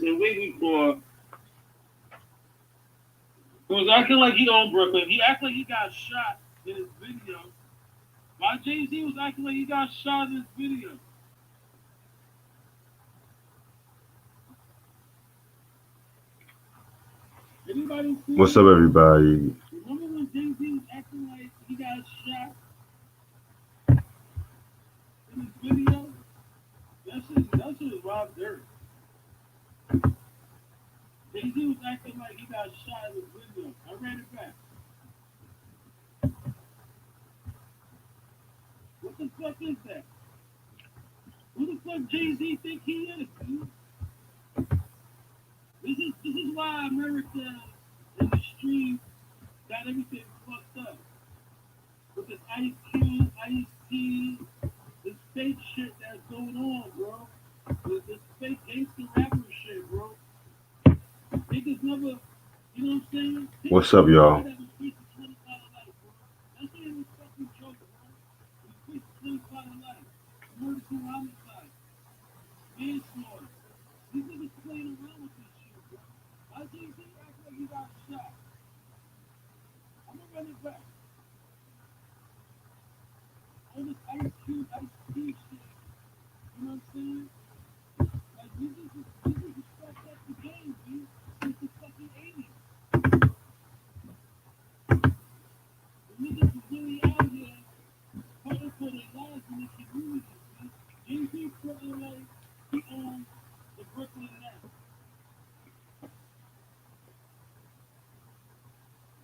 been waiting for. He was acting like he owned Brooklyn. He acted like he got shot in his video. Why Jay-Z was acting like he got shot in his video? Anybody see What's up, that? everybody? Remember when Jay-Z was acting like he got shot in his video? That shit is Rob Dirt. Jay-Z was acting like he got shot in his video. I ran it back. What the fuck is that? Who the fuck Jay-Z think he is, dude? This is why America and the street got everything fucked up. With this Ice Cube, Ice T, this fake shit that's going on, bro. This fake gangster rapper shit, bro. Niggas never, you know what I'm saying? Pick What's up, a guy y'all? that was facing 25 to life, bro. That shit ain't a fucking joke, bro. He was facing 25 to life. Murder to homicide. Manslaughter. These niggas playing around with this shit, bro. Why Jay-Z act like he got shot? I'm gonna run it back. All this Ice Cube, Ice T shit. You know what I'm saying? Like, these niggas fucked up the game, dude. Since the fucking 80s. The niggas was really out here fighting for their lives in the community, dude. Jay-Z frontin' like he owns the Brooklyn Nets.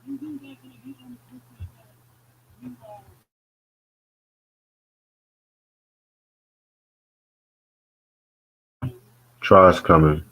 Jay-Z's acting like he owns the Brooklyn Nets. Meanwhile, Try's coming.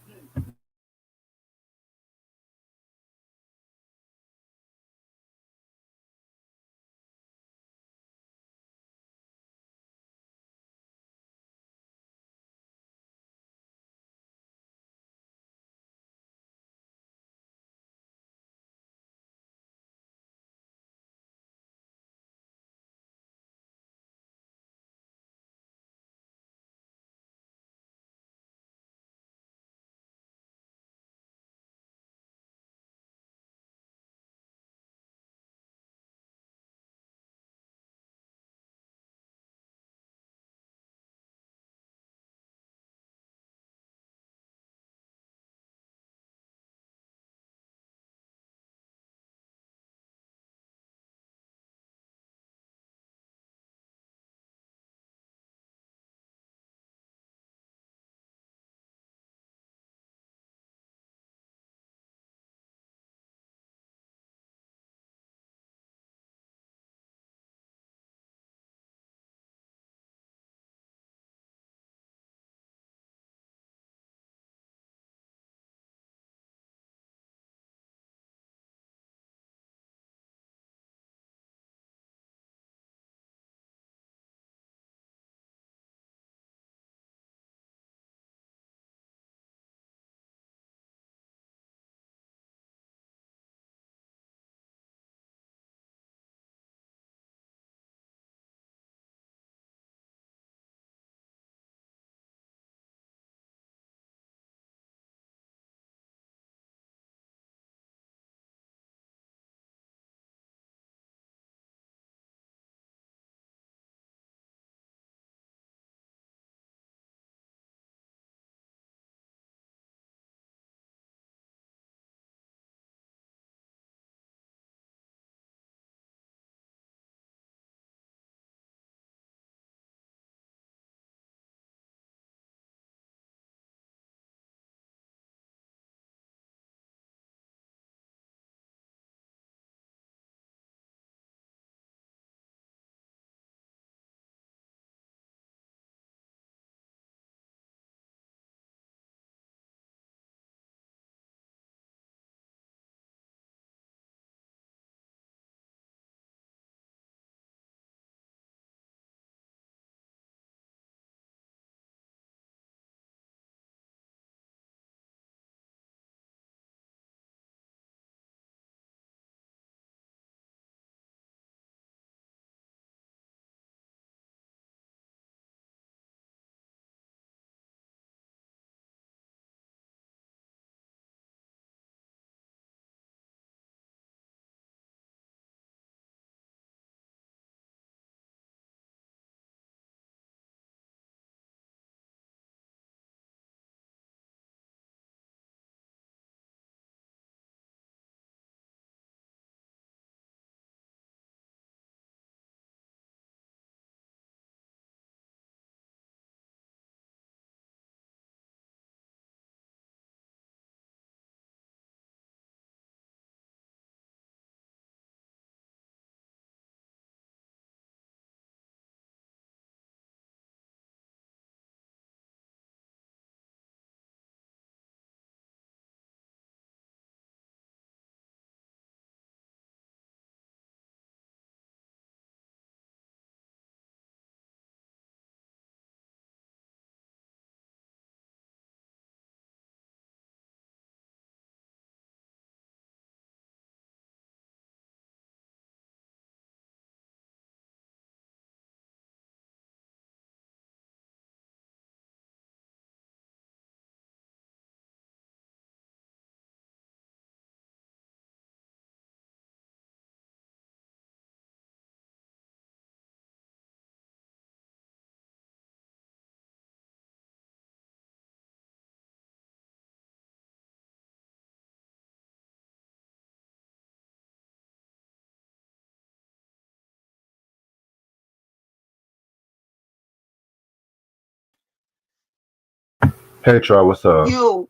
Hey Troy, what's up? Yo,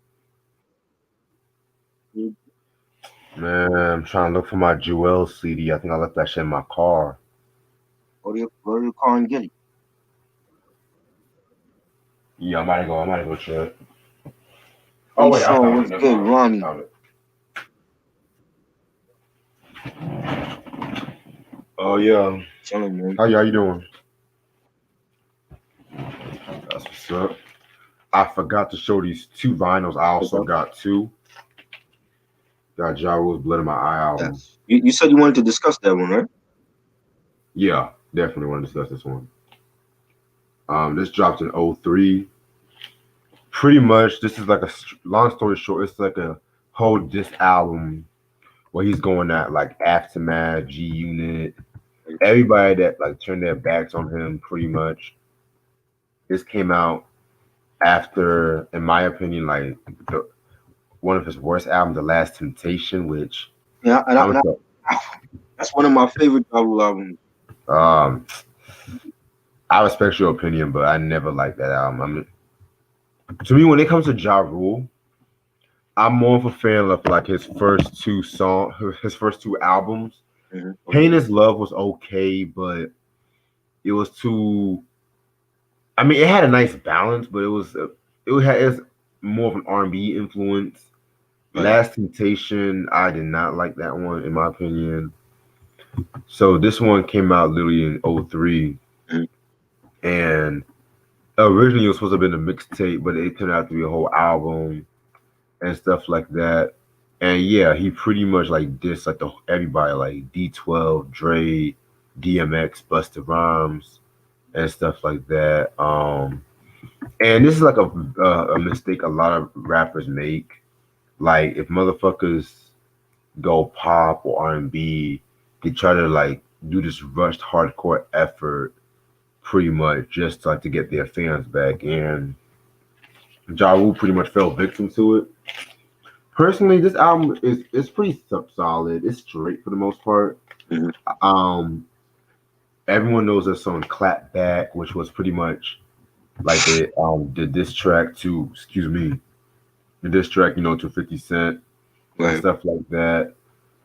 Man, I'm trying to look for my Jewelz CD. I think I left that shit in my car. what do you call and get it? Yeah, I might go check. Oh Hey, wait, I Sean, found it. what's Never good, mind. I Ronnie? found it. Oh yeah. Chilling, man. How you doing? That's what's up. I forgot to show these two vinyls. I also Okay. got two. Got Ja Rule's Blood in My Eye album. Yes. You said you wanted to discuss that one, right? Yeah, definitely want to discuss this one. This dropped in '03. Pretty much, this is like long story short. It's like a whole diss album where he's going at like Aftermath, G Unit, everybody that like turned their backs on him. Pretty much, this came out after, in my opinion, like the, one of his worst albums, The Last Temptation, which Yeah, I'm that's one of my favorite Jewel albums. um I respect your opinion, but I never liked that album. I mean, to me, when it comes to Ja Rule, I'm more of a fan of like his first two albums. Pain Okay. is Love was okay, but it was too. I mean, it had a nice balance, but it's more of an R&B influence. Right. Last Temptation, I did not like that one in my opinion. So this one came out literally in '03, Mhm. and originally it was supposed to have been a mixtape, but it turned out to be a whole album and stuff like that. And yeah, he pretty much like dissed like the everybody like D12, Dre, DMX, Busta Rhymes, and stuff like that. And this is like a mistake a lot of rappers make. Like if motherfuckers go pop or R&B, they try to like do this rushed hardcore effort, pretty much just like to get their fans back. And Ja Rule pretty much fell victim to it. Personally, this album is pretty solid. It's straight for the most part. Mhm. Um, Everyone knows that song "Clap Back," which was pretty much like the diss track to excuse me, the diss track, to 50 Cent and Right. stuff like that.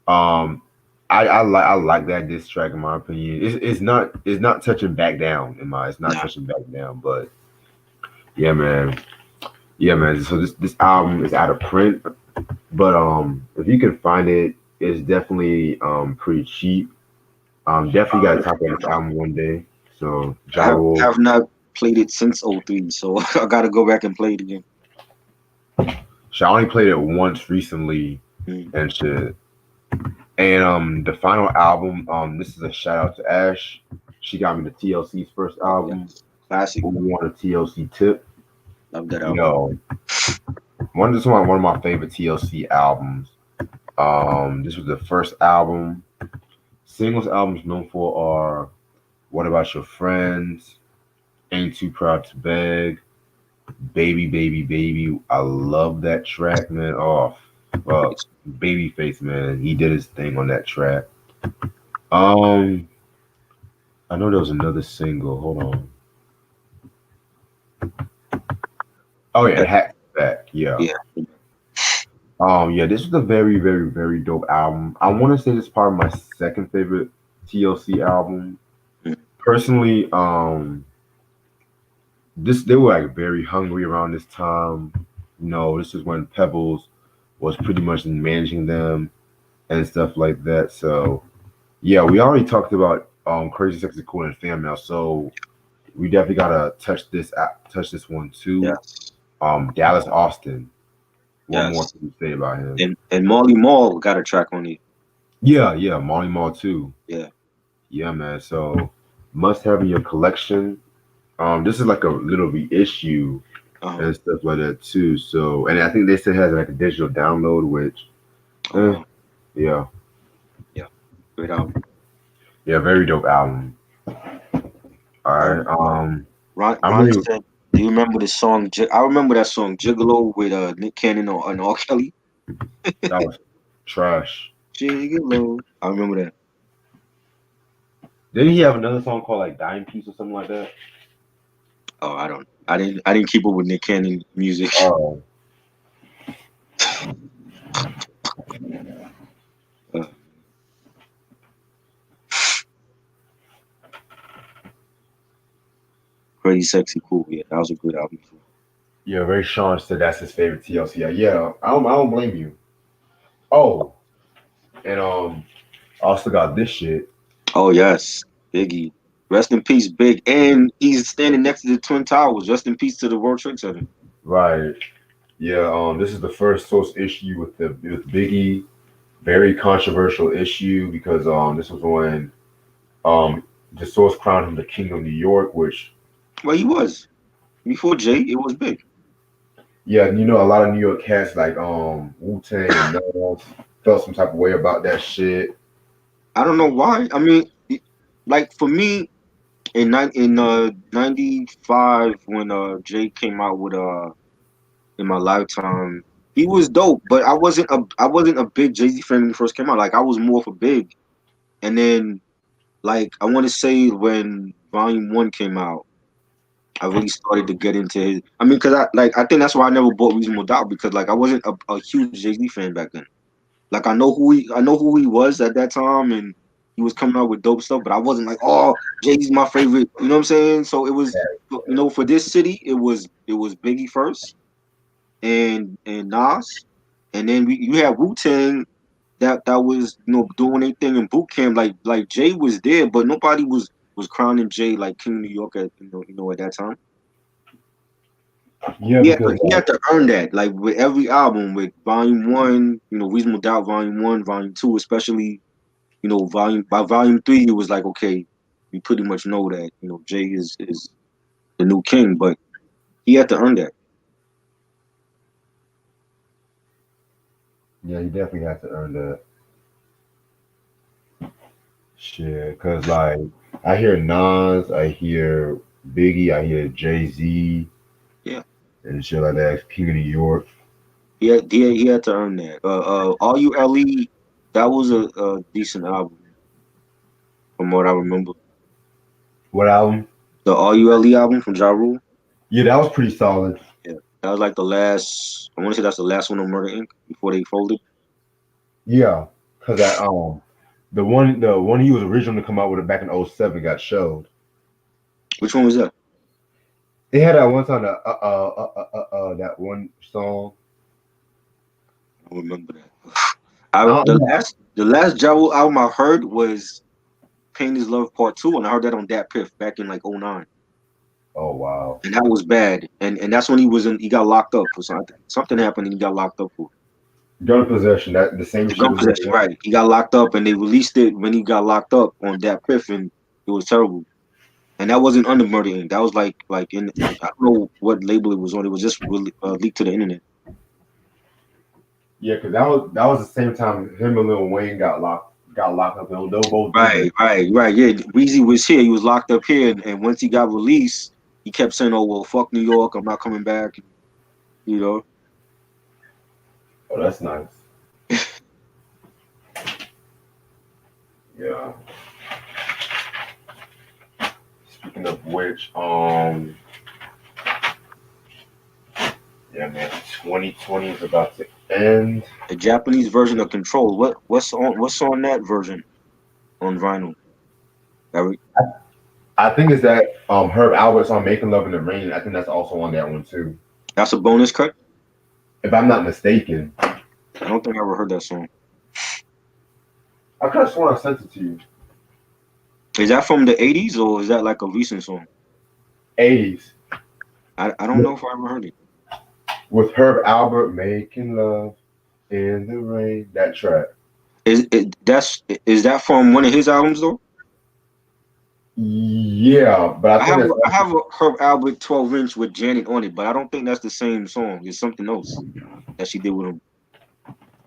Um, I like that diss track in my opinion. It's not touching back down in my it's not Nah. touching back down, but yeah, man, yeah, man. So this album is out of print, but if you can find it, it's definitely pretty cheap. Definitely got to talk about this album one day. So I Ja Rule, have not played it since '03, so I gotta go back and play it again. I only played it once recently Mm. and shit. And the final album, this is a shout out to Ash. She got me the TLC's first Oh album. yes, classic. Who want a TLC tip? Love that album. Yo, one of my favorite TLC albums. This was the first album. Singles albums known for are "What About Your Friends," "Ain't Too Proud to Beg," "Baby, Baby, Baby." I love that track, man. Oh, fuck, Babyface, man, he did his thing on that track. Um, I know there was another single. Hold on. Oh yeah, Hat Back. Yeah. Yeah. Yeah, this was a very, very, very dope album. I want to say this is probably my second favorite TLC album. Mm. Personally, this they were like very hungry around this time. This is when Pebbles was pretty much managing them and stuff like that. So yeah, we already talked about Crazy Sexy Cool and Fan Mail, so we definitely gotta touch this one too. Yes. Dallas Austin. What more Yes. can you say about him? And Molly Mall got a track on it. Yeah, yeah, Molly Mall too. Yeah. Yeah, man. So must have in your collection. This is like a little reissue Uh-huh. and stuff like that too. So, and I think they still has like a digital download, which, Oh wow. yeah, Yeah. Great album. yeah, very dope album. All right. I'm Ronnie really said, "Do you remember the song? I remember that song, Gigolo, with Nick Cannon and R. Kelly. that was trash. Gigolo. I remember that. Didn't he have another song called like Dime Piece or something like that? Oh, I didn't keep up with Nick Cannon music. Oh, Uh, Crazy Sexy Cool. Yeah, that was a good album too. yeah. Ray Sean said that's his favorite TLC. Yeah, I don't blame you. Oh, and I also got this shit. Oh yes, Biggie. Rest in peace, Big. And he's standing next to the Twin Towers. Rest in peace to the World Trade Center. Right. Yeah. This is the first Source issue with Biggie. Very controversial issue because this was when the Source crowned him the King of New York, which Well, he was before Jay. It was Big. yeah, a lot of New York cats like Wu Tang and Nas felt some type of way about that shit. I don't know why. I mean, like for me, in 95 when Jay came out with in my lifetime, he was dope, but I wasn't a big Jay-Z fan when he first came out. Like I was more for Big. And then like I want to say when Volume 1 came out, I really started to get into his. I mean, cause I think that's why I never bought Reasonable Doubt because like I wasn't a huge Jay-Z fan back then. Like I know who he was at that time, and he was coming out with dope stuff. But I wasn't like, oh, Jay-Z's my favorite. You know what I'm saying? So it was, for this city, it was Biggie first, and Nas, and then you had Wu Tang that was doing their thing in boot camp. Like Jay was there, but nobody was crowning Jay like King of New York at at that time. Yeah, He had because to, he had to earn that. Like with every album, with Volume 1, Reasonable Doubt, Volume 1, Volume 2, especially, Volume 3, it was like, okay, we pretty much know that, Jay is the new king, but he had to earn that. yeah, he definitely had to earn that shit. Cause like I hear Nas, I hear Biggie, I hear Jay Z Yeah. and shit like that. King of New York. He had to earn that. RULE, that was a decent album from what I remember. What album? The RULE album from Ja Rule. Yeah, that was pretty solid. Yeah. That was like the last, I want to say that's the last one on Murder Inc. before they folded. Yeah, cause that the one he was originally come out with it back in '07 got showed. Which one was that? They had that one song, that one song. I don't remember that. I I the don't know. last Ja Rule album I heard was Pain is Love Part 2, and I heard that on Dat Piff back in like '09. Oh wow. And that was bad. And that's when he got locked up for something. Something happened and he got locked up for Gun Possession. That the same the shit gun was there. possession, right? He got locked up and they released it when he got locked up on Dat Piff, and it was terrible. And that wasn't under Murder Inc. That was like in I don't know what label it was on. It was just really, leaked to the internet. Yeah, cause that was the same time him and Lil Wayne got locked up. They were both doing Right, that. right, right. Yeah, Weezy was here. He was locked up here, and once he got released, he kept saying, "Oh well, fuck New York. I'm not coming back." You know. Oh, that's nice. Yeah. Speaking of which, yeah, man, 2020 is about to end. The Japanese version of Control. What's on that version on vinyl? Eric? I think it's that Herb Albert's on Making Love in the Rain. I think that's also on that one too, That's a bonus cut. if I'm not mistaken. I don't think I ever heard that song. I could have sworn I sent it to you. Is that from the '80s or is that like a recent song? 80s I don't know if I ever heard it. with Herb Albert, Making Love in the Rain. That track. Is that from one of his albums though? Yeah, but I I think have that's I have a Herb Albert 12-inch with Janet on it, but I don't think that's the same song. It's something else that she did with him.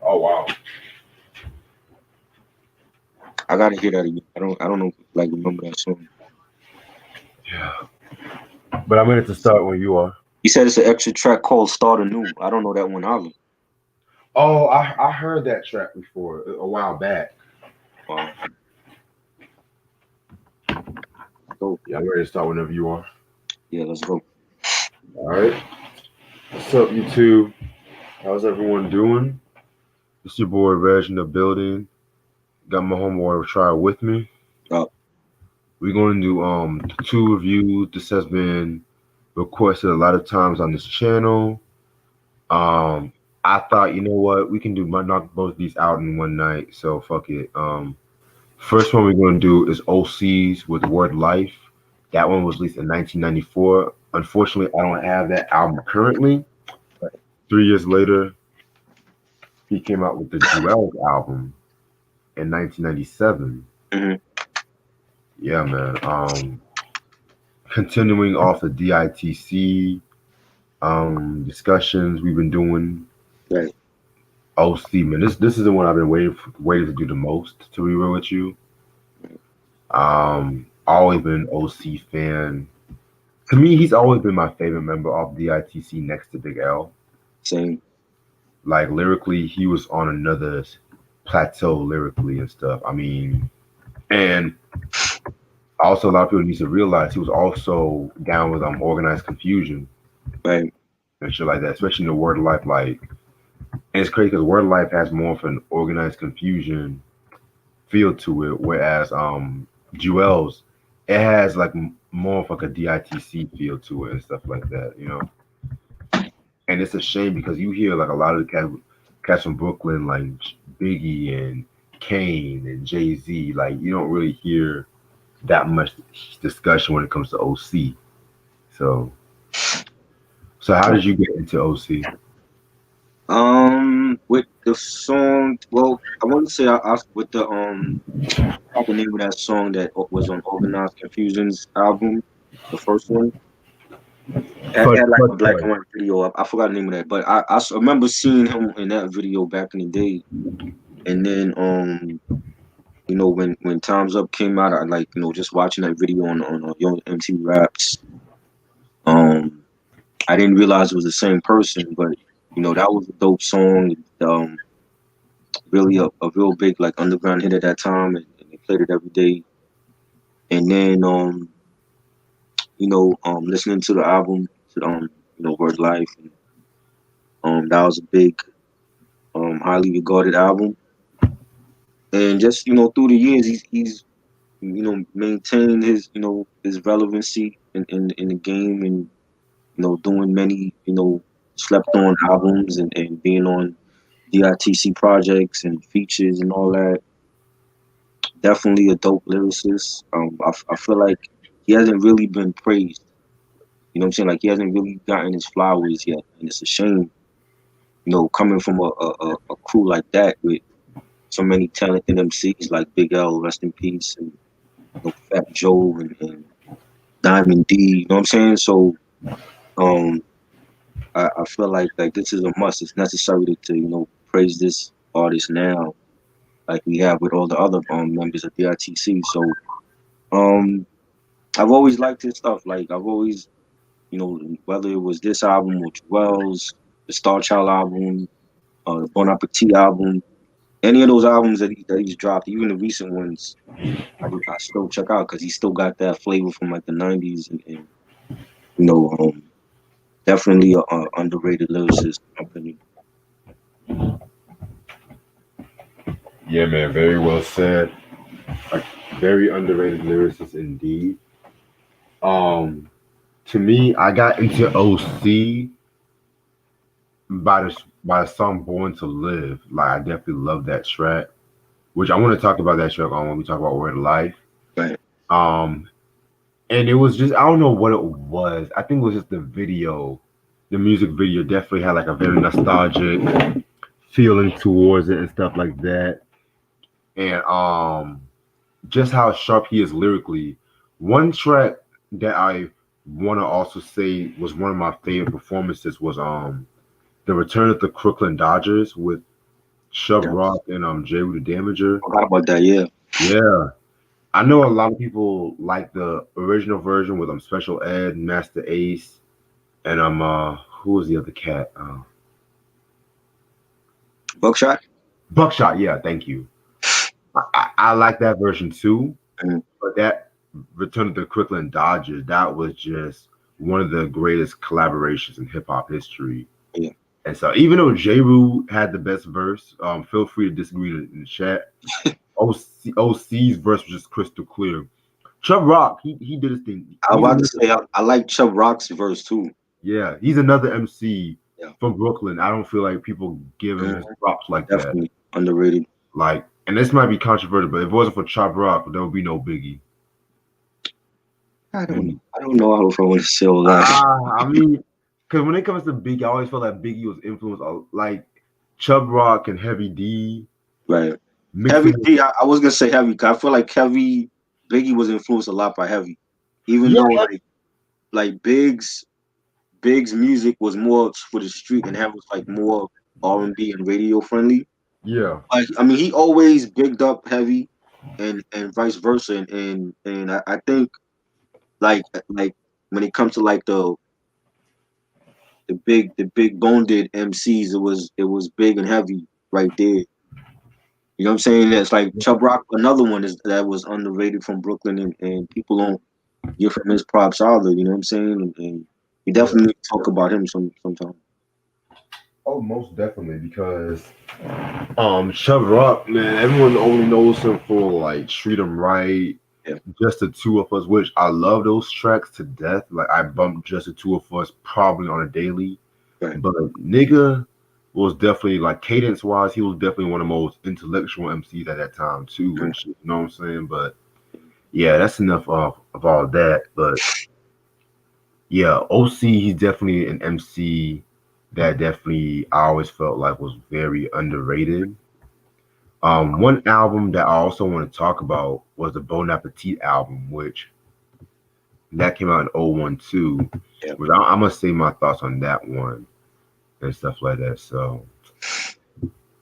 oh wow. I gotta hear that again. I don't know, like, remember that song. Yeah. But I'm ready to start when you are. He said it's an extra track called Start Anew. I don't know that one either. Oh, I heard that track before a while back. Wow. So Yeah, I'm ready to start whenever you are. yeah, let's go. All right. What's up, YouTube? How's everyone doing? It's your boy Reg in the building. Got my homeboy Try with me. Oh, We're going to do two reviews. This has been requested a lot of times on this channel. Um, I thought, you know what, we can do knock both these out in one night. So fuck it. First one we're going to do is OC's with Word Life. That one was released in 1994. Unfortunately, I don't have that album currently. 3 years later, he came out with the Jewelz album in 1997. hmm Yeah, man. Continuing off the DITC discussions we've been doing. right, OC, man, this is the one I've been waiting to do the most. To be real with you, always been an OC fan. To me, he's always been my favorite member of DITC next to Big L. same, Like lyrically, he was on another plateau lyrically and stuff. I mean, and also a lot of people need to realize he was also down with organized confusion right, and shit like that, especially in the Word Life. Like, and it's crazy because Word Life has more of an organized confusion feel to it, whereas Jewelz, it has like more of like a DITC feel to it and stuff like that, you know. And it's a shame because you hear like a lot of the cats from Brooklyn, like Biggie and Kane and Jay-Z, like you don't really hear that much discussion when it comes to OC. So, so how did you get into OC? With the song, well, I want to say I with the proper name of that song that was on Organized Confusion's album, the first one. It had like a black and white video up. I forgot the name of that, but I remember seeing him in that video back in the day. And then when Time's Up came out, I like just watching that video on Young MTV Raps. I didn't realize it was the same person, but that was a dope song. Really a real big like underground hit at that time, and they played it every day. And then listening to the album, to Word Life, and that was a big highly regarded album. And just through the years, he's maintained his his relevancy in the game, and doing many slept on albums, and being on DITC projects and features and all that. Definitely a dope lyricist. I feel like he hasn't really been praised. You know what I'm saying? Like he hasn't really gotten his flowers yet, and it's a shame. Coming from a crew like that with so many talented MCs like Big L, rest in peace, and Fat Joe and Diamond D. You know what I'm saying? So um, I feel like this is a must. It's necessary to praise this artist now, like we have with all the other members of the RTC. So um, I've always liked his stuff. Like I've always whether it was this album or Jewelz, the Star Child album, the Bon Appetit album, any of those albums that he's dropped, even the recent ones, I still check out because he still got that flavor from like the '90s, and you know, um, definitely a underrated lyricist, in my opinion. Yeah, man, very well said. Like very underrated lyricist indeed. Um, to me, I got into OC by the song "Born to Live." Like I definitely love that track, which I want to talk about that track on when we talk about Word Life. Right. Um, and it was just I don't know what it was. I think it was just the video. The music video definitely had like a very nostalgic feeling towards it and stuff like that. And just how sharp he is lyrically. One track that I want to also say was one of my favorite performances was the Return of the Crooklyn Dodgers with Shub Yeah. Rock and Jay with the Damager. Forgot about that. Yeah. Yeah. I know a lot of people like the original version with Special Ed, Master Ace, and who was the other cat? Buckshot. Buckshot, yeah, thank you. I like that version too, Mhm. but that Return of the Crooklyn Dodgers, that was just one of the greatest collaborations in hip hop history. Yeah. And so even though J. Rule had the best verse, feel free to disagree in the chat. OC's verse was just crystal clear. Chubb Rock, he did his thing. I was about to say I like Chubb Rock's verse too. Yeah, he's another MC Yeah. from Brooklyn. I don't feel like people give him his props like Definitely underrated. Like, and this might be controversial, but if it wasn't for Chubb Rock, there would be no Biggie. I don't know if I want to say all that. I mean, because when it comes to Biggie, I always felt like Biggie was influenced like Chubb Rock and Heavy D. Right. Heavy D, I was gonna say Heavy. Cause I feel like Biggie was influenced a lot by Heavy, even though like Biggs music was more for the street and Heavy was like more R&B and radio friendly. Yeah. Like I mean, he always bigged up Heavy, and vice versa, and I think like when it comes to like the big boned MCs, it was Big and Heavy right there. You know what I'm saying? That's like Chubb Rock, another one that was underrated from Brooklyn, and people don't give him his props either. You know what I'm saying? And we definitely talk about him sometime. Oh, most definitely, because Chubb Rock, man, everyone only knows him for like Treat 'Em Right, Just the Two of Us, which I love those tracks to death. Like I bump Just the Two of Us probably on a daily, but nigga was definitely like cadence wise, he was definitely one of the most intellectual MCs at that time too. And shit, you know what I'm saying? But yeah, that's enough of all that. But yeah, OC, he's definitely an MC that definitely I always felt like was very underrated. One album that I also want to talk about was the Bon Appetit album, which that came out in 012. Which I'm gonna say my thoughts on that one and stuff like that. So,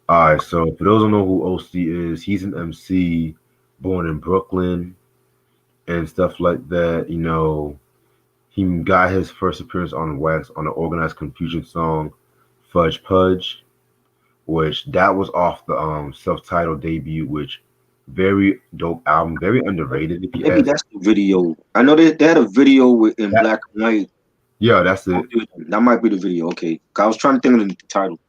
all right. So for those who don't know who OC is, he's an MC born in Brooklyn and stuff like that. You know, he got his first appearance on Wax on the Organized Confusion song "Fudge Pudge," which that was off the self-titled debut, which very dope album, very underrated. If you Maybe that's the video. I know they had a video in black and white. Yeah, that's it. That might be the video. Okay, I was trying to think of the title.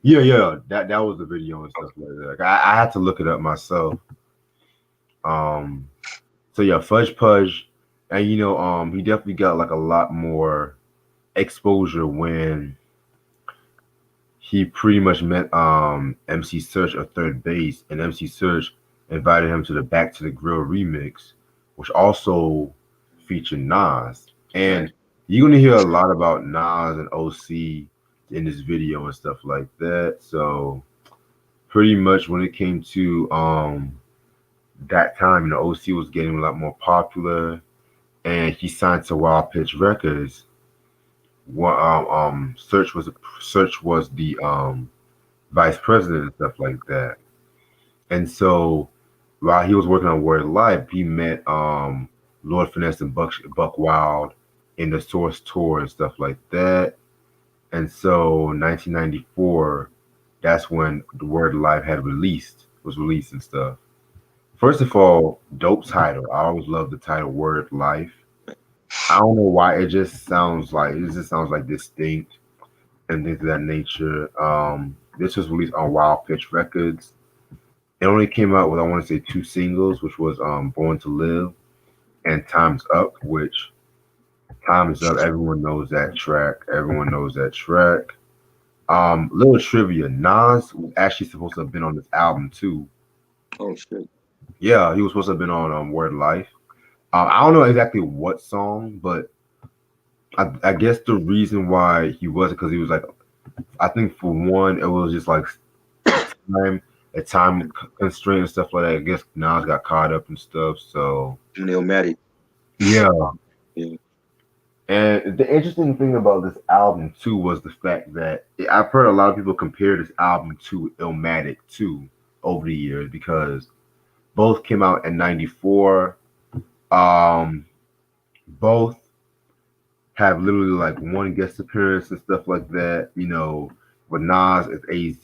Yeah, that was the video and stuff like that. Like, I had to look it up myself. So yeah, Fudge Pudge, and you know, he definitely got like a lot more exposure when he pretty much met MC Search of Third Base, and MC Search invited him to the Back to the Grill remix, which also featured Nas. And you're gonna hear a lot about Nas and OC in this video and stuff like that. So pretty much when it came to that time, you know, OC was getting a lot more popular, and he signed to Wild Pitch Records. Search was the vice president and stuff like that. And so while he was working on Word Life, he met Lord Finesse and Buck Wild in the Source tour and stuff like that. And so 1994, that's when the Word Life was released and stuff. First of all, dope title. I always love the title Word Life. I don't know why it just sounds like distinct and things of that nature. This was released on Wild Pitch Records. It only came out with, I want to say, 2 singles, which was Born to Live and Time's Up, which Time Is Up, everyone knows that track. Little trivia, Nas was actually supposed to have been on this album too. Oh shit. Yeah, he was supposed to have been on Word Life. I don't know exactly what song, but I guess the reason why he wasn't, because he was like, I think for one, it was just like a time constraint and stuff like that. I guess Nas got caught up and stuff. So Illmatic. Yeah. And the interesting thing about this album too was the fact that I've heard a lot of people compare this album to Illmatic too over the years, because both came out in '94. Both have literally like one guest appearance and stuff like that. You know, with Nas as AZ,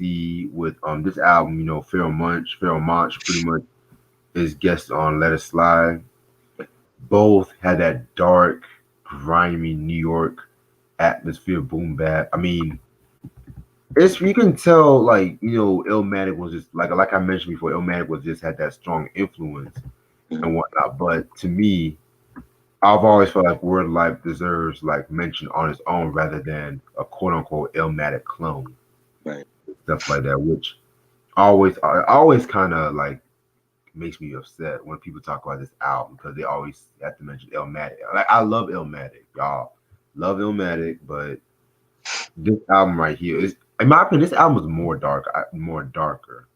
with this album, you know, Pharoah Monch pretty much is guest on Let It Slide. Both had that dark, grimy New York atmosphere, boom bap. I mean, it's you can tell like Illmatic was just like I mentioned before, Illmatic was just had that strong influence Mhm. and whatnot. But to me, I've always felt like Word Life deserves like mention on its own rather than a quote unquote Illmatic clone, Right. stuff like that, which always kind of like makes me upset when people talk about this album because they always have to mention Illmatic. Like I love Illmatic, y'all love Illmatic, but this album right here is, in my opinion, this album is more darker.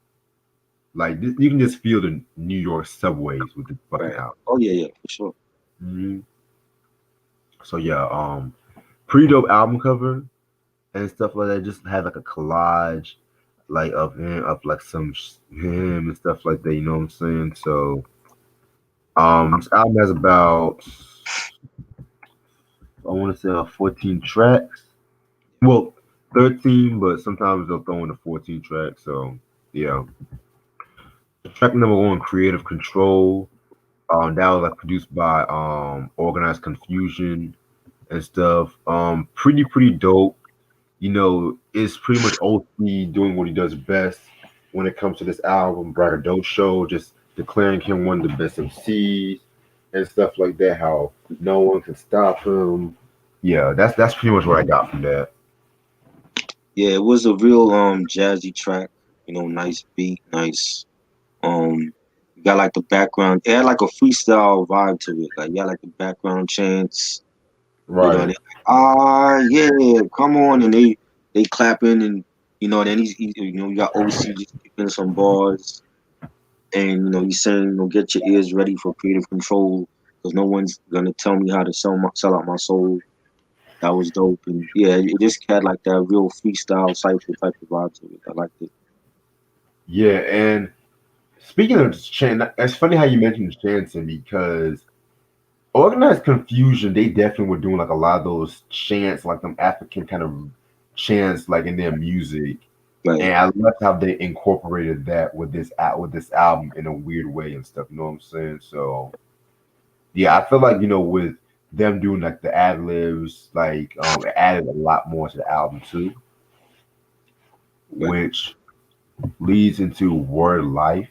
Like this, you can just feel the New York subways with this fucking Right. album. Oh yeah, yeah, for sure. Mhm. So yeah, pretty dope album cover and stuff like that. Just had like a collage, like of him, of like him and stuff like that. You know what I'm saying? So this album has about, I want to say 14 tracks. Well, 13, but sometimes they'll throw in the 14 tracks. So yeah, track number one, Creative Control. That was like produced by Organized Confusion and stuff. Pretty dope. It's pretty much OC doing what he does best when it comes to this album, Braggadocio Show, just declaring him one of the best MCs and stuff like that. How no one can stop him. Yeah, that's pretty much what I got from that. Yeah, it was a real jazzy track. Nice beat, nice. You got like the background. It had like a freestyle vibe to it. Like you got like the background chants. And Right. they like, yeah, come on, and they clapping, and then you got OC just kicking some bars, and he's saying, get your ears ready for creative control, because no one's gonna tell me how to sell out my soul. That was dope, and yeah, it just had like that real freestyle cypher type of vibe to it. I liked it. Yeah, and speaking of chant, it's funny how you mentioned chanting because Organized Confusion, they definitely were doing like a lot of those chants, like them African kind of chants, like in their music. Right, And I love how they incorporated that with this album in a weird way and stuff. You know what I'm saying? So yeah, I feel like with them doing like the ad libs, like it added a lot more to the album too, right. which leads into Word Life.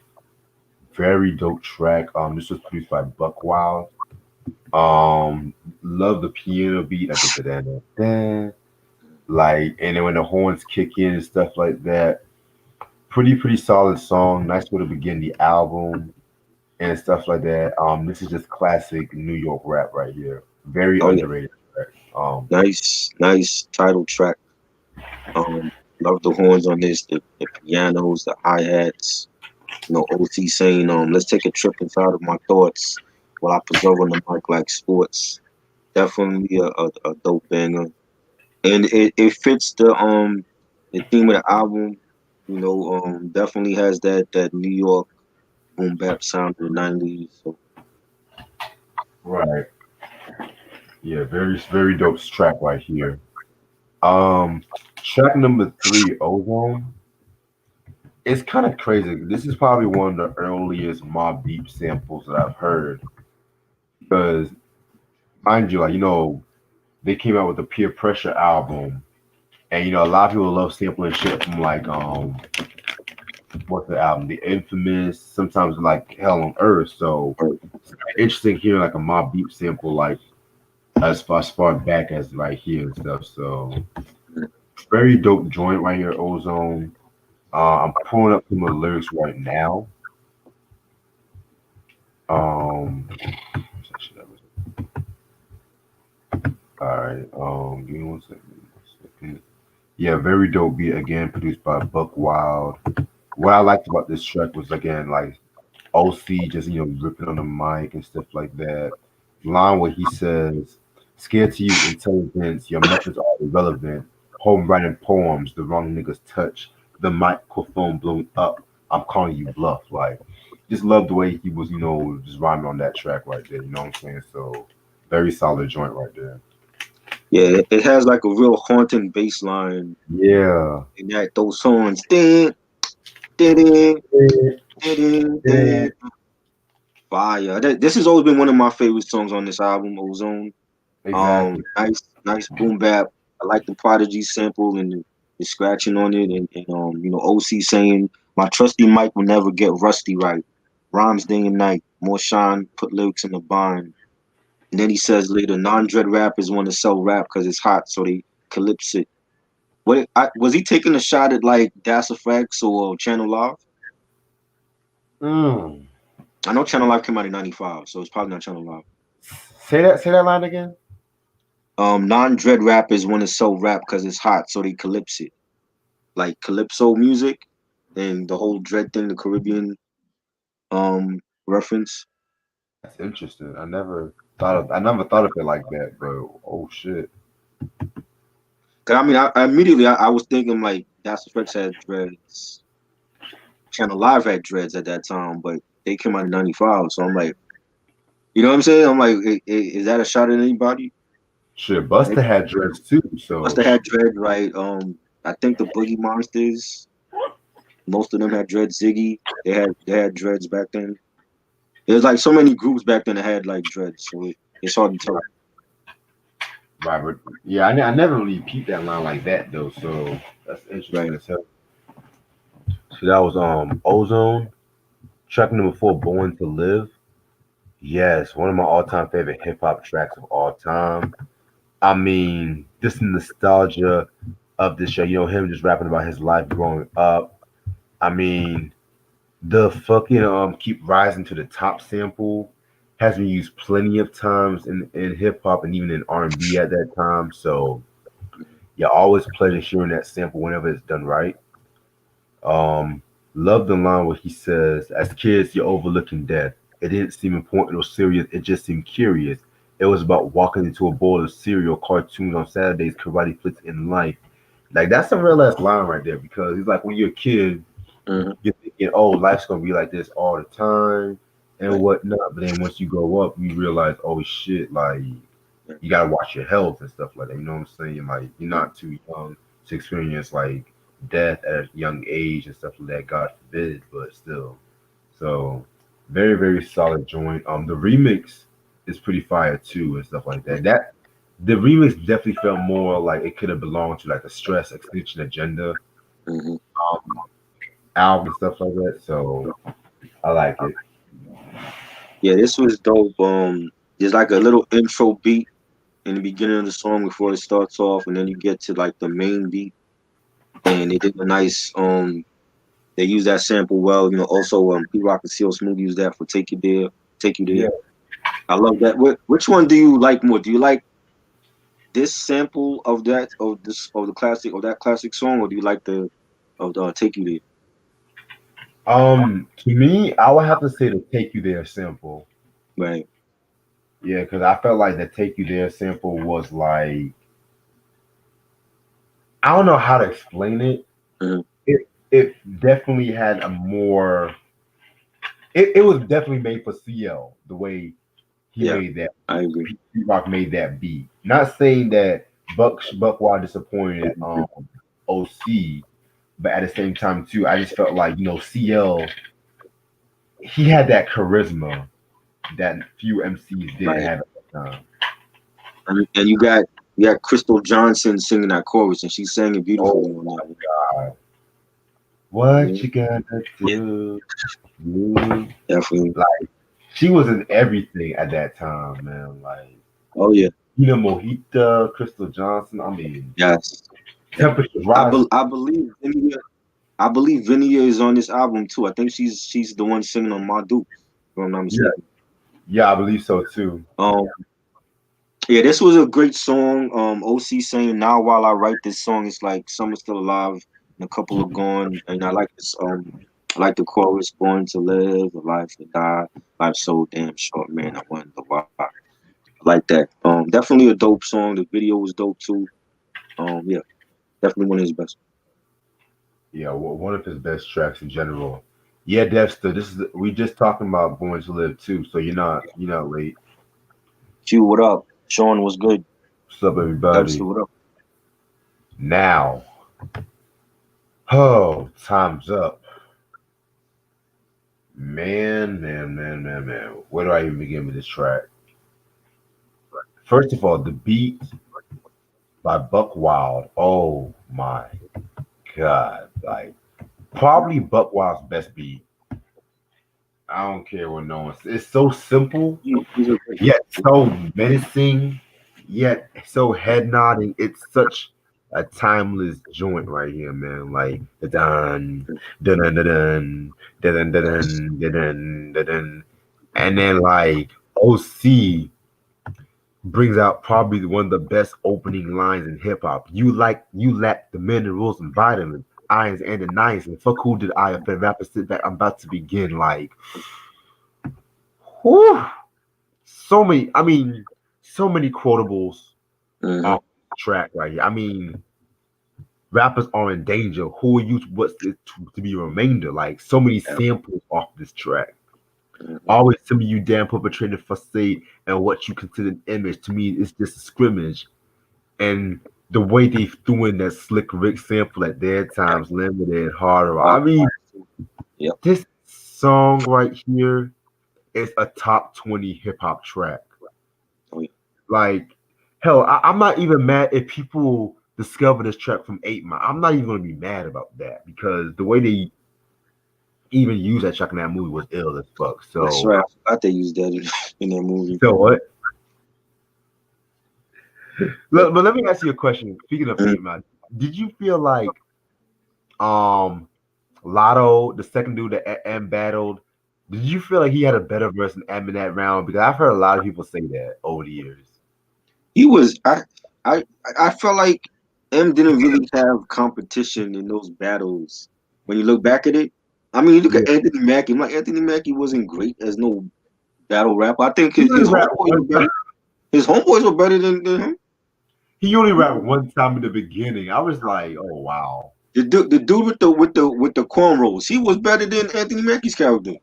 Very dope track. This was produced by Buck Wild. Love the piano beat, like the da like, and then when the horns kick in and stuff like that. Pretty solid song. Nice way to begin the album and stuff like that. This is just classic New York rap right here. Very Oh yeah, underrated track. nice title track. Um, love the horns on this, the pianos, the hi hats. OC saying, let's take a trip inside of my thoughts while I preserve on the mic like sports. Definitely a dope banger, and it fits the theme of the album. Definitely has that New York boom bap sound of the '90s. So Right. Yeah, very dope track right here. Um, Track number three, Ozone. It's kind of crazy. This is probably one of the earliest Mob Deep samples that I've heard because, mind you, like they came out with the Peer Pressure album, and a lot of people love sampling shit from like what's the album? The Infamous, sometimes like Hell on Earth. So it's interesting hearing like a Mob Deep sample like as far back as right here and stuff. So very dope joint right here, Ozone. I'm pulling up some of the lyrics right now. Um, all right. Give me one second. Yeah, very dope beat again, produced by Buck Wild. What I liked about this track was again like OC just ripping on the mic and stuff like that. Line where he says, "Scared to use intelligence, your methods are irrelevant. Home writing poems, the wrong niggas touch. The microphone blown up. I'm calling you bluff." Like, just love the way he was, just rhyming on that track right there. You know what I'm saying? So, very solid joint right there. yeah, it has like a real haunting bass line, Yeah. and that those horns, ding, ding, ding, ding, ding. Fire. This has always been one of my favorite songs on this album, Ozone. Exactly. Nice boom bap. I like the Prodigy sample and the scratching on it, and OC saying my trusty mic will never get rusty right. Rhymes day and night, more shine, put lyrics in the bind. And then he says later, non-dread rappers want to sell rap because it's hot, so they calypse it. Was he taking a shot at like Das Effects or Channel Live? Mm. I know Channel Live came out in '95, so it's probably not Channel Live. Say that line again. Non-dread rappers want to sell rap because it's hot, so they calypse it. Like calypso music and the whole dread thing, the Caribbean reference. That's interesting. I never thought of it like that, but oh shit. 'Cause I mean, I immediately I was thinking like Das Effects had dreads, Channel Live had dreads at that time, but they came out in '95, so I'm like, you know what I'm saying? I'm like, is that a shot at anybody? Shit, Maybe Buster had dreads too, must so have had shit. dread, right? I think the Boogie Monsters, most of them had dreads. Ziggy, they had dreads back then. There's like so many groups back then that had like dreads, so it's hard to tell. Robert. Yeah, I never really peeped that line like that though, so that's Right. interesting as hell. So that was Ozone, track number 4, Born to Live. Yes, one of my all-time favorite hip hop tracks of all time. I mean, just the nostalgia of this show, him just rapping about his life growing up. I mean, the fucking keep rising to the top sample has been used plenty of times in hip hop and even in R&B at that time. So yeah, always pleasure hearing that sample whenever it's done right. Um, love the line where he says, "As kids, you're overlooking death. It didn't seem important or serious. It just seemed curious. It was about walking into a bowl of cereal, cartoons on Saturdays, karate flicks in life." Like that's a real ass line right there because he's like, when you're a kid, Hmm. you're thinking, "Oh, life's gonna be like this all the time and Right. whatnot." But then once you grow up, you realize, "Oh shit!" Like Right. you gotta watch your health and stuff like that. You know what I'm saying? Like you're Right. not too young to experience like death at a young age and stuff like that. God forbid, but still. So very very solid joint. The remix is pretty fire too and stuff like that. That the remix definitely felt more like it could have belonged to like a Stress Extinction Agenda Hmm. um, album and stuff like that. So I like it. Yeah, this was dope. There's like a little intro beat in the beginning of the song before it starts off, and then you get to like the main beat, and they did a nice they use that sample well. Also P Rock and CL Smooth used that for Take You There. Yeah. I love that. Which one do you like more? Do you like this sample of the classic of that classic song, or do you like the of the Take You There? To me, I would have to say the Take You There sample. Right. Yeah, because I felt like the Take You There sample was like I don't know how to explain it. Hmm. It definitely had a more. It was definitely made for CL the way he Yeah, made that. I agree. Rock made that beat. Not saying that Buckwild disappointed OC, but at the same time too, I just felt like CL he had that charisma that few MCs didn't Right. have at the time. And you got Crystal Johnson singing that chorus, and she sang it beautifully Oh on that one. my God. What Yeah, you gonna yeah, do? You? definitely. Like she was in everything at that time, man. Like Oh yeah, Mojita, Crystal Johnson. I mean, yes. temperatures I rise. I believe Vinia is on this album too. I think she's the one singing on My Duke, if I'm not Yeah, mistaken. yeah, I believe so too. Um, yeah, this was a great song. OC saying now while I write this song, it's like some are still alive and a couple are gone. And I like this. I like the chorus: "Born to live, a life to die. Life's so damn short, man. I wonder why." I like that. Definitely a dope song. The video was dope too. Yeah, definitely one of his best. Yeah, one of his best tracks in general. Yeah, Dexter. This is we just talking about Born to Live too. So you're not late. Q, what up? Sean was good. What's up, Webster, everybody? what up? Now, oh, time's up. Man, man, man, man, man. Where do I even begin with this track? First of all, the beat by Buck Wild. Oh my god! Like probably Buck Wild's best beat. I don't care what no one says. It's so simple, He's a great. yet so menacing, yet so head nodding. It's such a timeless joint right here, man. Like the dun dun dun dun dun dun dun dun dun dun, and then like OC brings out probably one of the best opening lines in hip hop. You lack the minerals and vitamins, irons and the nice, and fuck who did I offend? Rapper sit back, I'm about to begin. Like, whew, so many. I mean, so many quotables Mm-hmm. on the track right here. I mean, rappers are in danger. Who are you? What's it to be a remainder? Like, so many samples off this track. Always to me, you damn perpetrator for say and what you consider an image. To me, it's just a scrimmage. And the way they threw in that slick Rick sample at their times, limited, harder. I mean, Yep. this song right here is a top 20 hip hop track. Oh, yeah. Like, hell, I'm not even mad if people discover this track from 8 Mile. I'm not even gonna be mad about that because the way they even used that track in that movie was ill as fuck. So That's right. I forgot they used that in that movie. so what? But let me ask you a question. Speaking of 8 Mile, did you feel like um Lotto, the second dude that M battled, did you feel like he had a better verse than M in that round? Because I've heard a lot of people say that over the years. He was. I I felt like M didn't really have competition in those battles. When you look back at it, I mean, you look Yeah. at Anthony Mackie. Like Anthony Mackie wasn't great as no battle rapper. I think He only his rapped homeboys were one better. time. His homeboys were better than him. He only rapped one time in the beginning. I was like, oh wow. The dude with the cornrows, he was better than Anthony Mackie's character.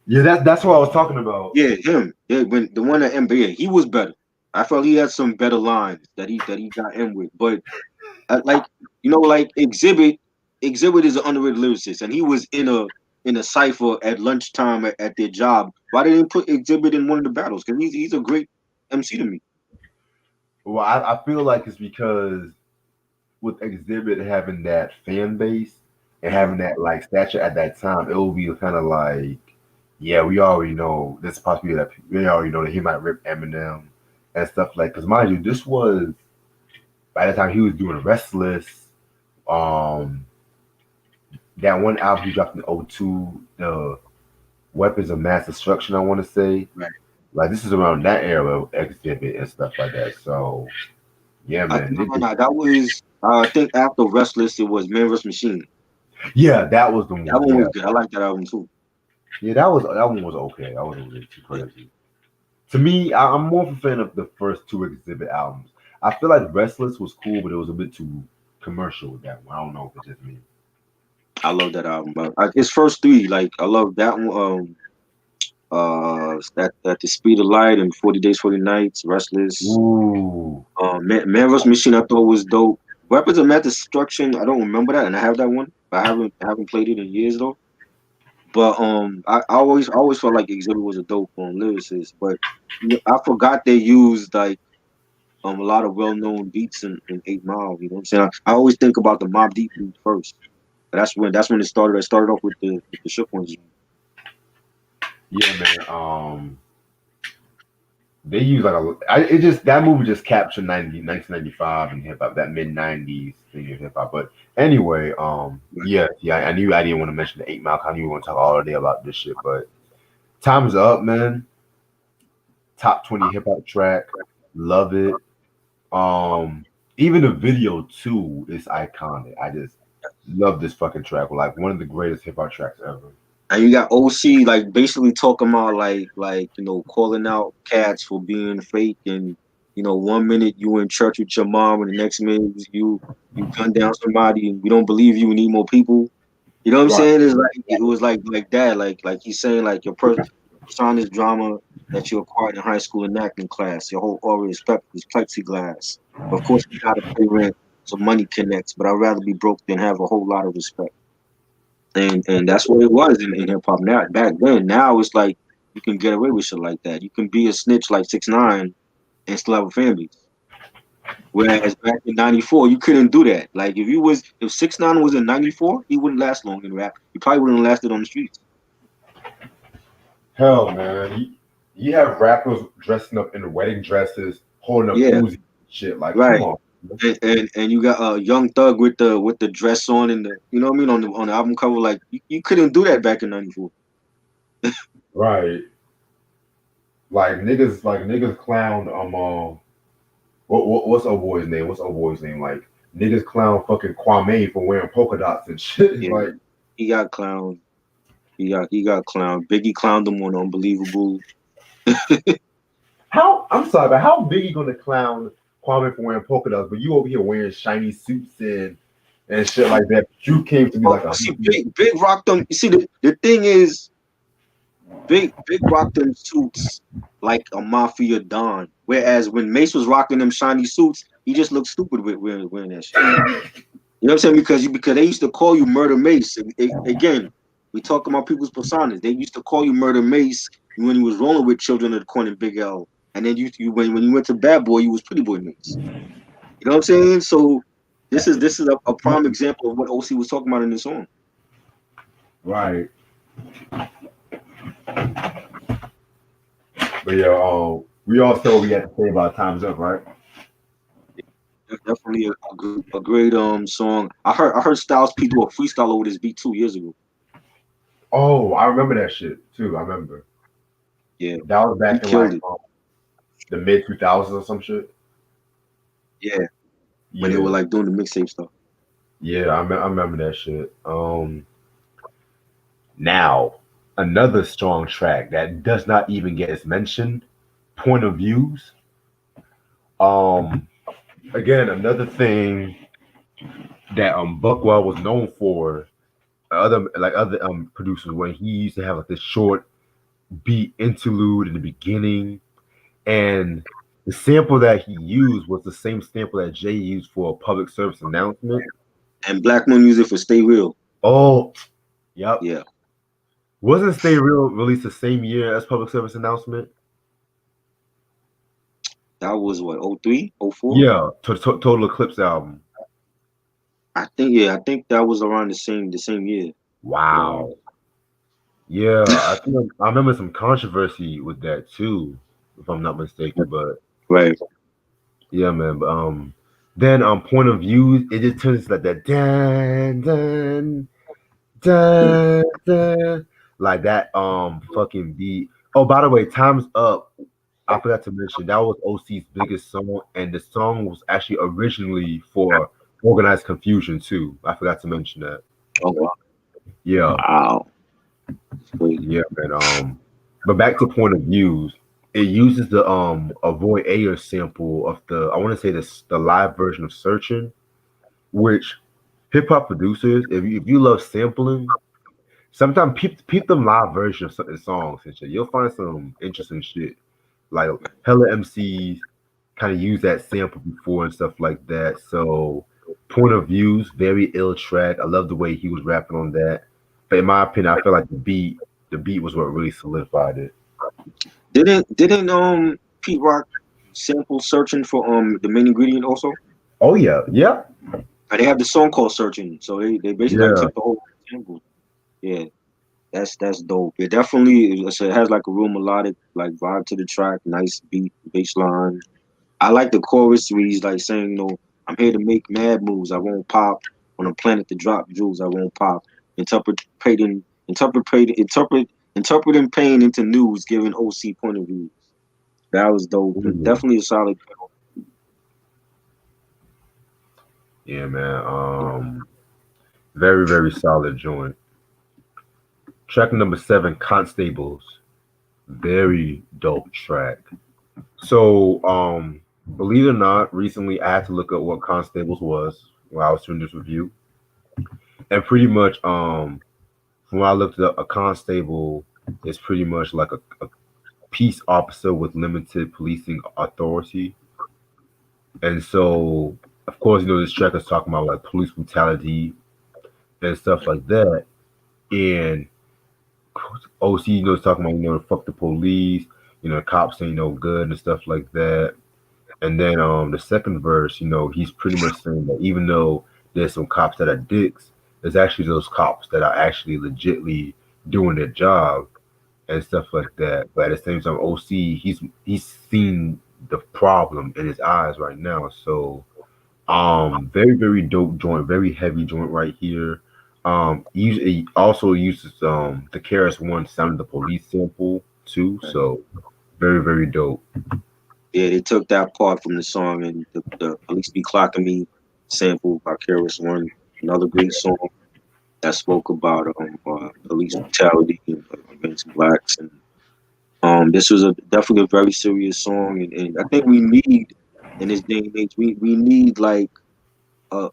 Yeah, that's what I was talking about. Yeah, him. Yeah, when the one at NBA, he was better. I felt he had some better lines that he got in with. But like like Exhibit is an underrated lyricist, and he was in a cipher at lunchtime at their job. Why didn't they put Exhibit in one of the battles? Because he's a great MC to me. Well, I feel like it's because with Exhibit having that fan base and having that like stature at that time, it will be kind of like, yeah, we already know this possibility that we already know that he might rip Eminem and stuff like. Because mind you, this was by the time he was doing Restless, um, that one album he dropped in '02, the Weapons of Mass Destruction, I want to say. Right. Like this is around that era of Exhibit and stuff like that. So yeah, man. No, that was I think after Restless, it was Man vs. Machine. Yeah, that was the one. That one Yeah, was good. I like that album too. yeah, that one was okay. I wasn't really too crazy. To me, I'm more of a fan of the first two Exhibit albums. I feel like Restless was cool, but it was a bit too commercial with that one. I don't know if it's just me. I love that album. But his first three, like I love that one. That at the speed of light and 40 Days, 40 Nights, Restless. Ooh, Man vs. Machine I thought was dope. Weapons of Mass Destruction, I don't remember that, and I have that one. But I haven't played it in years though. But I always felt like Exhibit was a dope lyricist. But I forgot they used like a lot of well known beats in 8 Mile. You know what I'm saying? I always think about the Mob Deep beat first. But that's when it started. I started off with the Shook ones. yeah, man. They use like it just that movie just captured 1995 in hip hop, that mid 90s thing in hip hop. But anyway, yeah, I knew I didn't want to mention the 8 Mile. I knew we were going to talk all day about this shit, but time's up, man. Top 20 hip hop track, love it. Even the video too is iconic. I just love this fucking track. Like one of the greatest hip hop tracks ever. And you got OC like basically talking about calling out cats for being fake, and 1 minute you in church with your mom and the next minute you gun down somebody and we don't believe you, we need more people. You know what I'm Right. saying? It was like that, like he's saying like your persona's drama that you acquired in high school and acting class. Your whole aura is plexiglass. Of course you gotta pay rent so money connects, but I'd rather be broke than have a whole lot of respect. And that's what it was in hip hop. Now back then, now it's like you can get away with shit like that. You can be a snitch like 6ix9ine and still have a fan base. Whereas back in '94, you couldn't do that. Like if 6ix9ine was in '94, he wouldn't last long in rap. He probably wouldn't have lasted on the streets. Hell, man, you have rappers dressing up in wedding dresses, holding up Yeah, Uzi shit. Like, come right. on. And you got Young Thug with the dress on and the you know what I mean on the album cover. Like you couldn't do that back in '94. Right. Like niggas clown what's old boy's name? What's old boy's name? Like niggas clown fucking Kwame for wearing polka dots and shit. Yeah, Like he got clowned. He got clowned. Biggie clowned him on Unbelievable. how I'm sorry, but how big you gonna clown Kwame for wearing polka dots, but you over here wearing shiny suits and shit like that. You came to be Well, like a see, Big rocked them. You see, the thing is, Big rocked them suits like a mafia don. Whereas when Mace was rocking them shiny suits, he just looked stupid with wearing that shit. You know what I'm saying? Because they used to call you Murder Mace. Again, we talk about people's personas. They used to call you Murder Mace when you was rolling with Children of the Corn and Big L. And then when you went to Bad Boy, you was Pretty Boy Mace. You know what I'm saying? So this is a prime example of what OC was talking about in this song. right. But yeah, we all said what we had to say about Time's Up, right? Definitely a great song. I heard Styles P do a freestyle over this beat 2 years ago. Oh, I remember that shit too. I remember. Yeah, That was he back in killed like it. the mid 2000s or some shit. Yeah, when they were Yeah, like doing the mixtape stuff. yeah, I remember that shit. Now another strong track that does not even get its mentioned. Point of Views. Um, Again, another thing that Buckwell was known for. Other producers when he used to have like this short beat interlude in the beginning, and the sample that he used was the same sample that Jay used for a public service announcement. And Black Moon used it for Stay Real. Oh, yep. Yeah, Wasn't Stay Real released the same year as public service announcement? that was what 03, 04? Yeah, Total Eclipse album. I think that was around the same year. Um, Wow. Yeah, I remember some controversy with that too, if I'm not mistaken. But right. yeah, man. But, then on Point of View, it just turns like that dun dun dun dun like that fucking beat. Oh, by the way, Time's Up. I forgot to mention that was OC's biggest song, and the song was actually originally for Organized Confusion too. I forgot to mention that. Oh wow. Yeah, Wow. Crazy. yeah, man. But back to Point of Views, it uses the Avoid Ayer sample of the I want to say the live version of Searching, which hip hop producers, if you love sampling, sometimes peep them live version of certain songs and shit. You'll find some interesting shit. Like hella MCs kind of use that sample before and stuff like that. So Point of Views, very ill track. I love the way he was rapping on that. But in my opinion, I feel like the beat was what really solidified it. Didn't Pete Rock sample Searching for the main ingredient also? Oh yeah, yeah, They have the song called Searching, so they basically like yeah. took the whole sample. Yeah, that's dope. It definitely it has like a real melodic like vibe to the track, nice beat, bass line. I like the chorus where he's like saying, I'm here to make mad moves. I won't pop on a planet to drop jewels. I won't pop. Interpreting, interpreting pain into news, giving OC point of view. That was dope. And Mhm. definitely a solid. Yeah, man. Very, very solid joint. Track number 7, Constables. Very dope track. So, believe it or not, recently I had to look up what Constables was when I was doing this review. And pretty much, when I looked up, a constable is pretty much like a peace officer with limited policing authority. And so, of course, this track is talking about like police brutality and stuff like that. And OC, is talking about, fuck the police, cops ain't no good and stuff like that. And then the second verse, he's pretty much saying that even though there's some cops that are dicks, there's actually those cops that are actually legitly doing their job and stuff like that. But at the same time, OC, he's seen the problem in his eyes right now. So very very dope joint, very heavy joint right here. He also uses the KRS One sound of the police sample too. So very very dope. Yeah, they took that part from the song and the Police Be Clocking Me sample by Keras One, another great song that spoke about police brutality against blacks. And this was definitely a very serious song. And I think we need, in this day and age, we need like a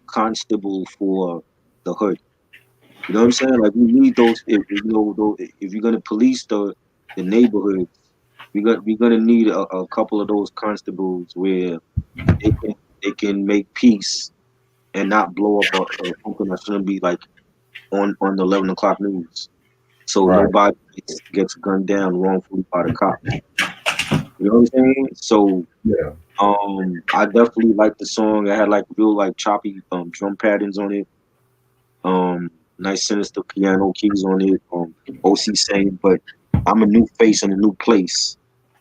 constable for the hood. You know what I'm saying? Like we need those. If you know, if you're gonna police the neighborhoods, we're gonna need a couple of those constables where they can they can make peace and not blow up something that shouldn't be like on the 11 o'clock news. So Right. nobody gets gunned down wrongfully by the cops. You know what I'm saying? So Yeah. I definitely like the song. It had like real like choppy drum patterns on it. Nice sinister piano keys on it. OC saying, but I'm a new face in a new place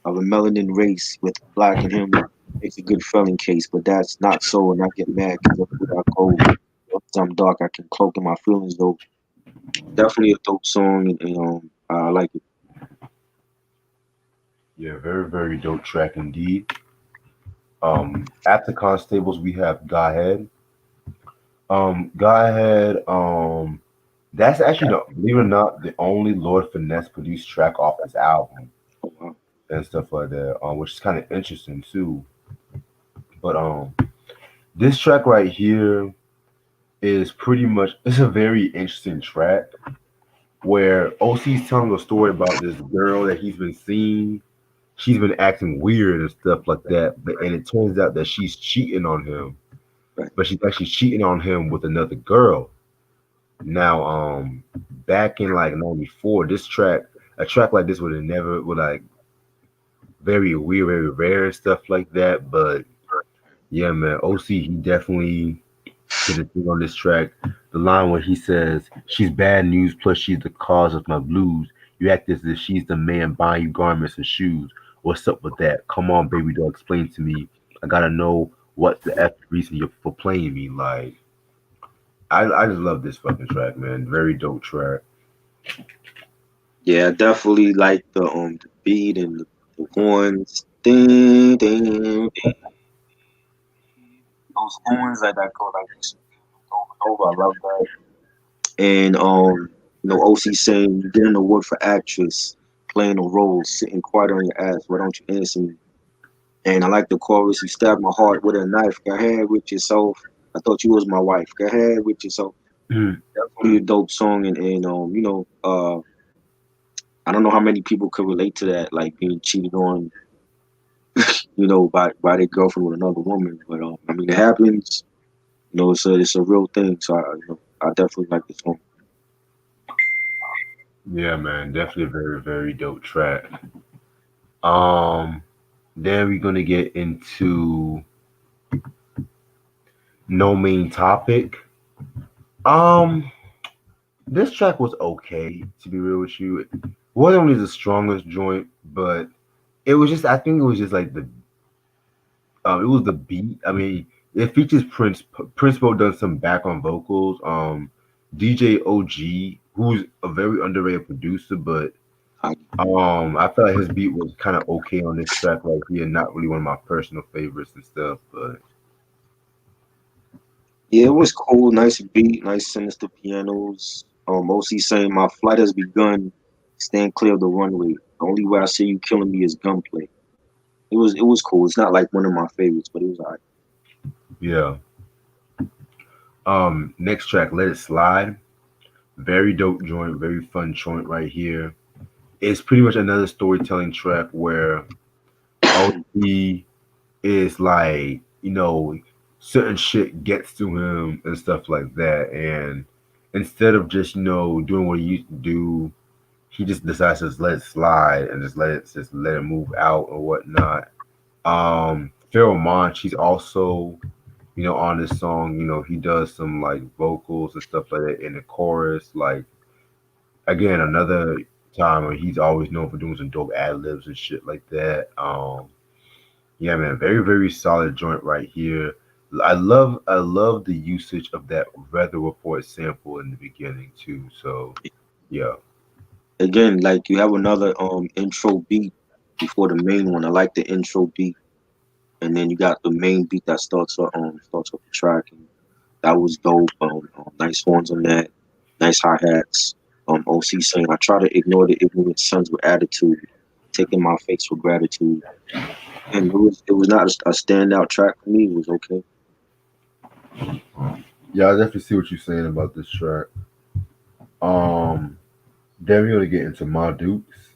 of a melanin race with black in him makes a good felon case, but that's not so, and I get mad because everywhere I go, once I'm dark, I can cloak in my feelings though. Definitely a dope song, and I like it. Yeah, very very dope track indeed. After Constables, we have Godhead. Godhead. That's actually believe it or not, the only Lord Finesse produced track off this album Oh, wow. and stuff like that. Which is kind of interesting too. But this track right here is pretty much it's a very interesting track where OC's telling a story about this girl that he's been seeing. She's been acting weird and stuff like that, and it turns out that she's cheating on him, Right. but she's actually cheating on him with another girl. Now, back in like '94, a track like this would have never would like very weird, very rare and stuff like that. But yeah, man, OC he definitely did a thing on this track. The line where he says, "She's bad news, plus she's the cause of my blues. You act as if she's the man buying you garments and shoes. What's up with that? Come on, baby doll, explain to me. I gotta know what's the F reason you're for playing me. Like, I just love this fucking track, man. Very dope track. Yeah, I definitely like the beat and the horns. Ding, ding, ding. Those horns that go like this over and over. I love that. And OC saying you get an award for actress playing a role, sitting quiet on your ass. Why don't you answer me? And I like the chorus. You stabbed my heart with a knife. Go ahead with yourself. I thought you was my wife. Go ahead with yourself. Definitely a dope song, and I don't know how many people could relate to that, like being cheated on, by their girlfriend with another woman. But I mean, it happens. It's a real thing. So I definitely like this song. Yeah, man, definitely a very, very dope track. Um, then we're gonna get into No Main Topic. Um, this track was okay, to be real with you. It wasn't really the strongest joint, but it was just I think it was just like it was the beat. I mean, it features Prince. Prince Bo done some background vocals. DJ OG, who's a very underrated producer, but I, I felt like his beat was kind of okay on this track right here. Not really one of my personal favorites and stuff, but yeah, it was cool. Nice beat, nice sinister pianos. OC saying my flight has begun. Stand clear of the runway. The only way I see you killing me is gunplay. It was cool. It's not like one of my favorites, but it was alright. yeah. Next track, Let It Slide. Very dope joint, very fun joint right here. It's pretty much another storytelling track where OC is like, certain shit gets to him and stuff like that. And instead of just, doing what he used to do, he just decides to just let it slide and just let it move out or whatnot. Phil Monch, he's also, on this song, he does some like vocals and stuff like that in the chorus. Like again, another time where he's always known for doing some dope ad libs and shit like that. Yeah, man, very very solid joint right here. I love the usage of that Weather Report sample in the beginning too. So yeah, Again, like you have another intro beat before the main one. I like the intro beat, and then you got the main beat that starts off the track, and that was dope. Nice horns on that, nice hi hats. OC saying, "I try to ignore the ignorant sons with attitude, taking my face for gratitude." And it was not a standout track for me. It was okay. yeah, I definitely see what you're saying about this track. Um, then we're gonna get into my Dukes.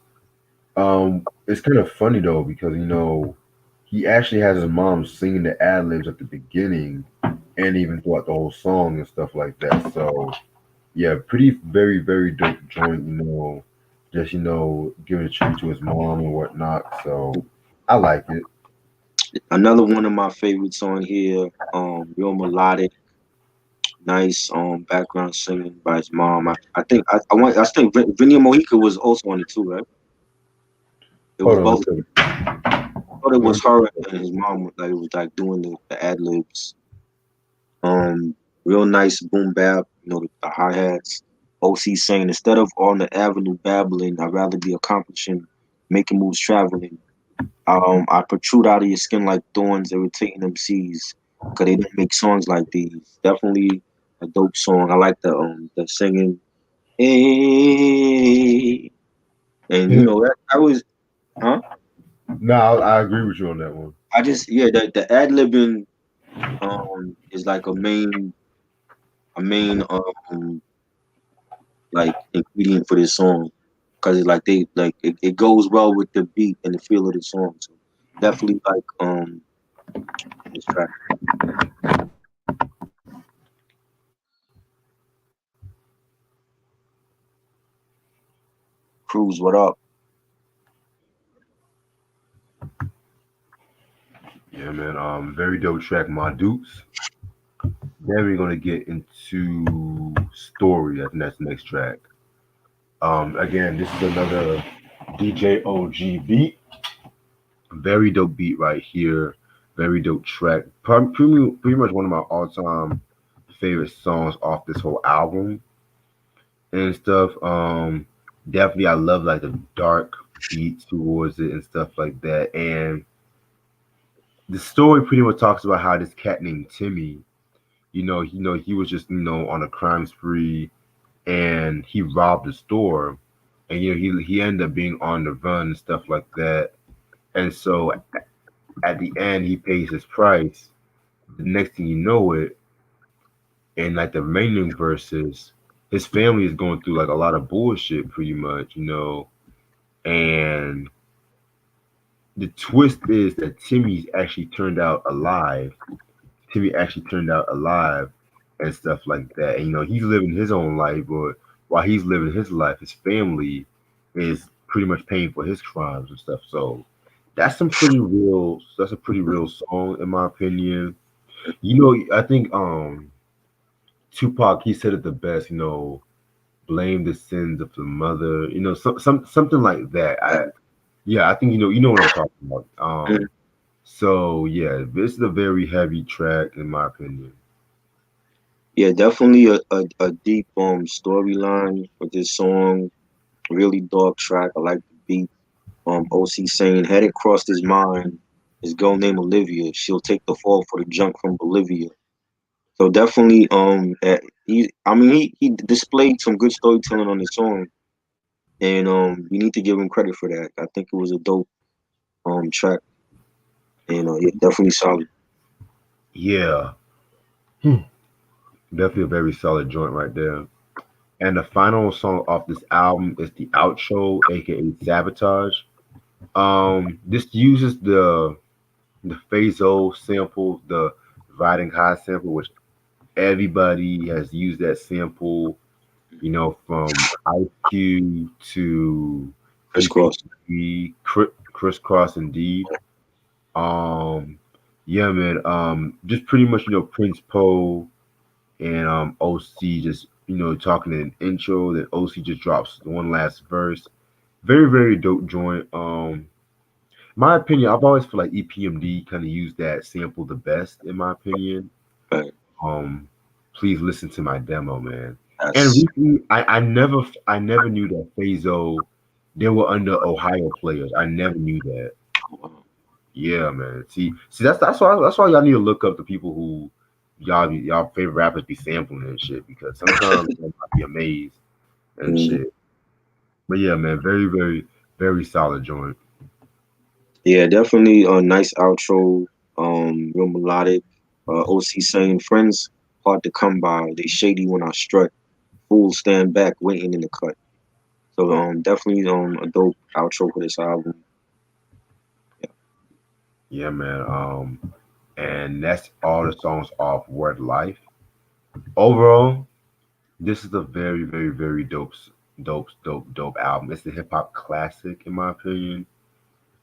It's kind of funny though because he actually has his mom singing the ad libs at the beginning and even throughout the whole song and stuff like that. So yeah, pretty very very dope joint. Just giving a tribute to his mom and whatnot. So I like it. Another one of my favorites on here. Real melodic, nice background singing by his mom. I think Vinia Mojica was also on it too, right? It was Hold on, both. I thought it was her and his mom. Like it was like doing the ad libs. Um, Real nice boom bap. The hi hats. OC saying, instead of on the avenue babbling, I'd rather be accomplishing, making moves, traveling. I protrude out of your skin like thorns, irritating MCs, cause they don't make songs like these. Definitely a dope song. I like the singing. Hey, and that I was, huh? no, I agree with you on that one. I just yeah, the ad libbing is like a main like ingredient for this song, because it goes well with the beat and the feel of the song. So definitely like this track. Cruise, what up? Yeah, man. Very dope track, my Dukes. Then we're gonna get into story. That's the next track. Again, this is another DJ OG beat. Very dope beat right here. Very dope track. Pretty much one of my all-time favorite songs off this whole album and stuff. Definitely, I love like the dark beat towards it and stuff like that. And the story pretty much talks about how this cat named Timmy, he was just on a crime spree and he robbed a store, and he ended up being on the run and stuff like that. And so at the end, he pays his price. The next thing you know it, and like the remaining verses, his family is going through like a lot of bullshit, pretty much, and the twist is that Timmy's actually turned out alive. Timmy actually turned out alive and stuff like that. And he's living his own life, but while he's living his life, his family is pretty much paying for his crimes and stuff. So that's a pretty real song in my opinion. I think Tupac, he said it the best, blame the sins of the mother, something like that. Yeah, I think you know what I'm talking about. So yeah, this is a very heavy track in my opinion. Yeah, definitely a deep storyline with this song. Really dark track. I like the beat. OC saying, had it crossed his mind, his girl named Olivia, she'll take the fall for the junk from Bolivia. So definitely, he displayed some good storytelling on the song, and we need to give him credit for that. I think it was a dope track, and yeah, definitely solid. Yeah, definitely a very solid joint right there. And the final song off this album is the outro, aka Sabotage. This uses the Phaso sample, the riding high sample, which everybody has used that sample, from IQ to Crisscross. EPP, crisscross indeed. Um, Yeah, man. Just pretty much, Prince Poe and OC just, talking in an intro. Then OC just drops one last verse. Very, very dope joint. My opinion, I've always feel like EPMD kind of used that sample the best, in my opinion. But Um, Please listen to my demo, man. And that's recently, I never knew that Fazo, they were under Ohio players. I never knew that. Yeah, man. See, that's why y'all need to look up the people who y'all favorite rappers be sampling and shit, because sometimes you might be amazed and mm, shit. But yeah, man, very, very, very solid joint. yeah, definitely a nice outro. Real melodic. OC saying friends hard to come by. They shady when I strut. Fools stand back waiting in the cut. So definitely a dope outro for this album. Yeah, man. And that's all the songs off Word Life. Overall, this is a very, very, very dope album. It's a hip hop classic, in my opinion.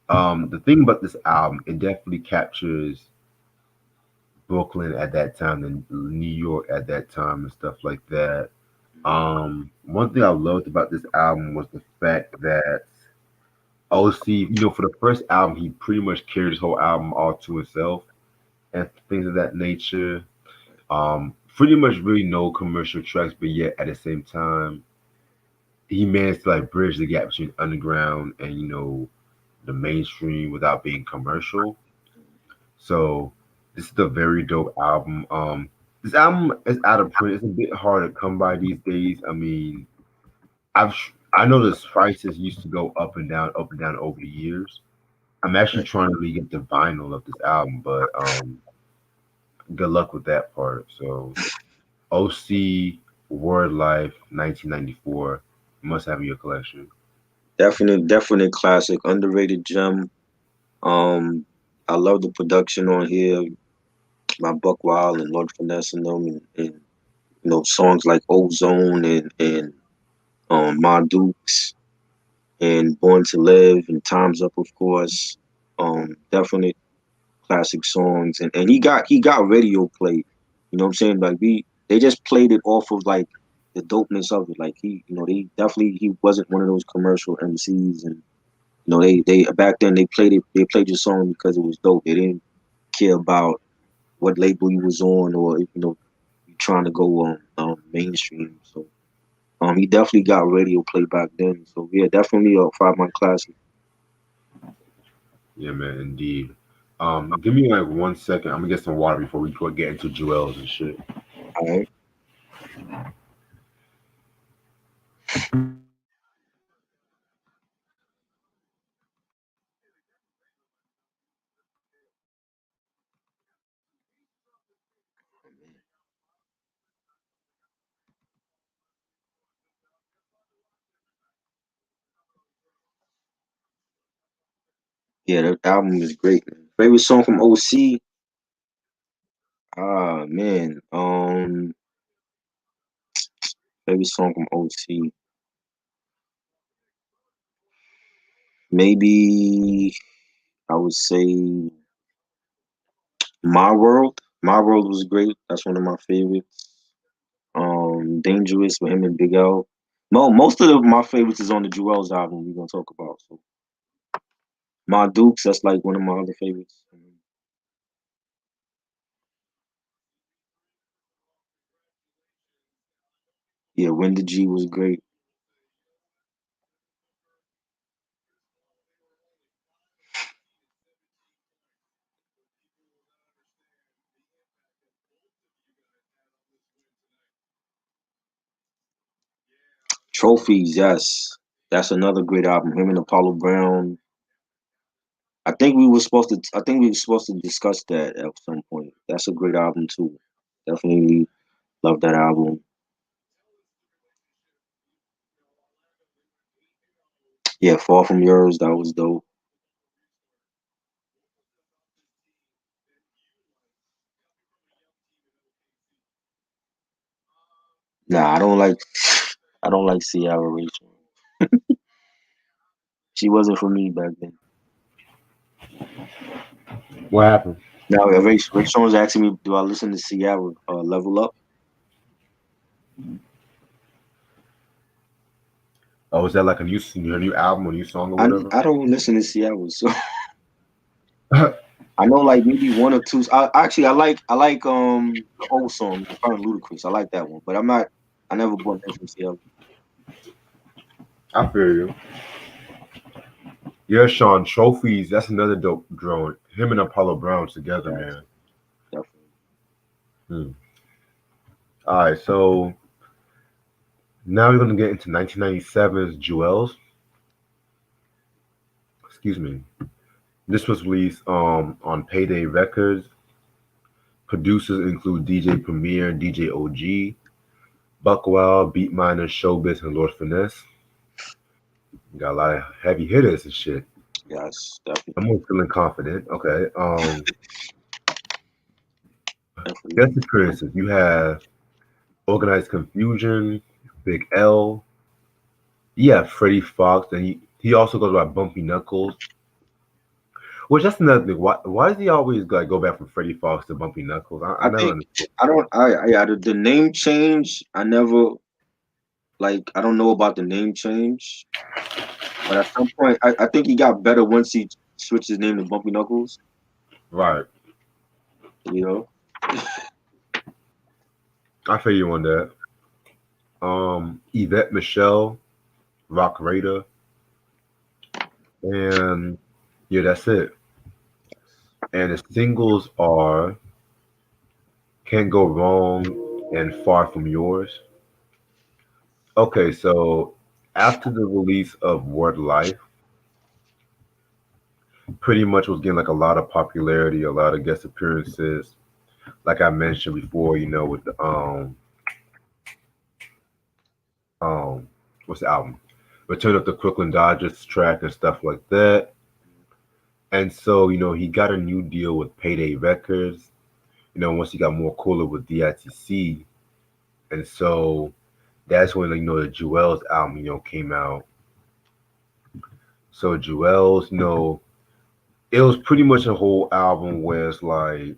The thing about this album, it definitely captures Brooklyn at that time and New York at that time and stuff like that. One thing I loved about this album was the fact that OC, for the first album, he pretty much carried his whole album all to himself and things of that nature. Pretty much really no commercial tracks, but yet at the same time, he managed to like bridge the gap between underground and the mainstream without being commercial. So this is a very dope album. This album is out of print. It's a bit hard to come by these days. I mean, I know the prices used to go up and down over the years. I'm actually trying to really get the vinyl of this album, but good luck with that part. So OC Word Life 1994 must have in your collection. Definite classic, underrated gem. Um, I love the production on here. My Buck Wild and Lord Finesse and them, and songs like Ozone and My Dukes and Born to Live and Times Up, of course. Definite classic songs, and he got radio play. You know what I'm saying? Like they just played it off of like the dopeness of it. Like they definitely he wasn't one of those commercial MCs, and they back then they played your song because it was dope. They didn't care about what label you was on or you trying to go on mainstream. So he definitely got radio play back then. So yeah, definitely a 5 month classic. Yeah, man, indeed. Give me like 1 second. I'm gonna get some water before we go get into Jewelz and shit. All right. Yeah, that album is great, man. Favorite song from OC? Ah man. Favorite song from OC. Maybe I would say My World. My World was great. That's one of my favorites. Dangerous with him and Big L. Most of my favorites is on the Jewelz album we're gonna talk about. So My Dukes, that's like one of my other favorites. Yeah, When the G was great. Trophies, yes. That's another great album. Him and Apollo Brown. I think we were supposed to discuss that at some point. That's a great album too. Definitely love that album. Yeah, Far From Yours, that was dope. Nah, I don't like Ciara Rachel. She wasn't for me back then. What happened? Now, Ray Sean's asking me, do I listen to Sierra Level Up? Oh, is that like a new album, a new song or whatever? I don't listen to Sierra, so I know like maybe one or two. I like the old song, the Fun Ludacris. I like that one, but I never bought that from Sierra. I feel you. Yeah, Sean Trophies. That's another dope drone. Him and Apollo Brown together, Yes, man. definitely. Hmm. All right, so now we're gonna get into 1997's Jewelz. Excuse me. This was released on Payday Records. Producers include DJ Premier, DJ OG, Buckwild, Beatminer, Showbiz, and Lord Finesse. Got a lot of heavy hitters and shit. Yes, definitely, I'm more feeling confident. Okay. definitely. Guest appearances. You have Organized Confusion, Big L. Yeah, Freddie Fox, and he also goes by Bumpy Knuckles. Which that's another thing. Why does he always like go back from Freddie Fox to Bumpy Knuckles? I I never think understood. I don't. Yeah, the name change. I never like. I don't know about the name change, but at some point, I think he got better once he switched his name to Bumpy Knuckles. Right. You know. I feel you on that. Yvette Michelle, Rock Raider, and yeah, that's it. And the singles are Can't Go Wrong and Far From Yours. Okay, so after the release of Word Life, pretty much was getting like a lot of popularity, a lot of guest appearances. Like I mentioned before, with the what's the album? Return of the Crooklyn Dodgers track and stuff like that. And so, he got a new deal with Payday Records, once he got more cooler with DITC. And so that's when, the Jewelz album, came out. So Jewelz, it was pretty much a whole album where it's like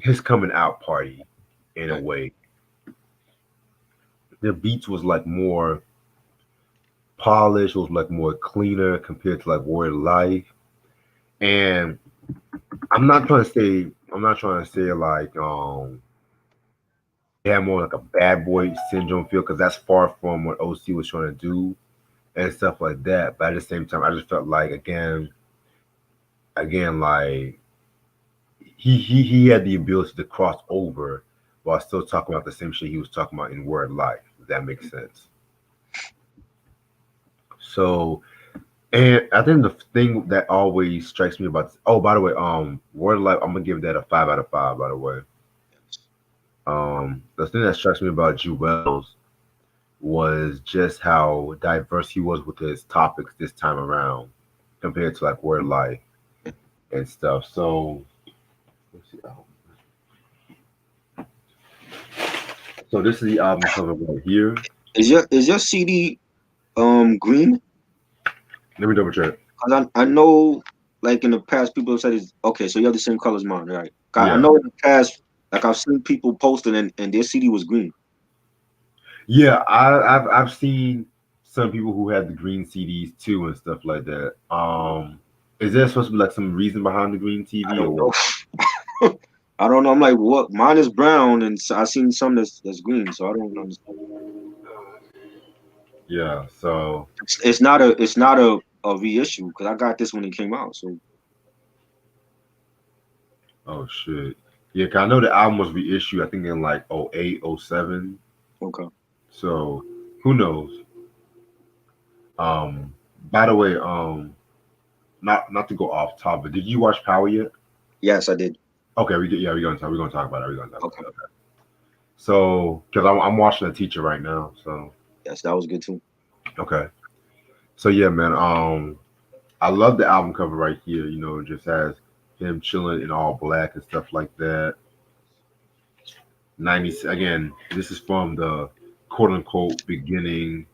his coming out party in a Right. way. The beats was like more polished, was like more cleaner compared to like Word Life. And I'm not trying to say like it had more like a bad boy syndrome feel because that's far from what OC was trying to do and stuff like that. But at the same time, I just felt like again, like he had the ability to cross over while still talking about the same shit he was talking about in Word Life. If that makes sense. So, and I think the thing that always strikes me about oh, by the way, Word Life, I'm gonna give that a 5 out of 5. By the way, the thing that strikes me about Jewels was just how diverse he was with his topics this time around compared to like Word Life and stuff. So, let's see. So this is the album cover right here. Is your CD green? Let me double check. Cause I know like in the past people have said it's okay. So you have the same color as mine, right? I Yeah, know in the past like I've seen people posting and their CD was green. yeah. I've seen some people who had the green CDs too and stuff like that. Is there supposed to be like some reason behind the green I TV or don't know. what? I don't know. I'm like, what? Mine is brown, and I seen some that's green. So I don't understand. Yeah. So, It's not a reissue because I got this when it came out. So oh shit. Yeah, 'cause I know the album was reissued. I think in like '08, '07. okay. So who knows? By the way, not to go off topic. Did you watch Power yet? Yes, I did. Okay, we did. Yeah, we're gonna talk about it. We're gonna talk Okay. about it. Okay. So, because I'm watching a teacher right now. So, Yes, that was good too. okay. So yeah, man. I love the album cover right here. It just has him chilling in all black and stuff like that. 90s again. This is from the quote unquote beginning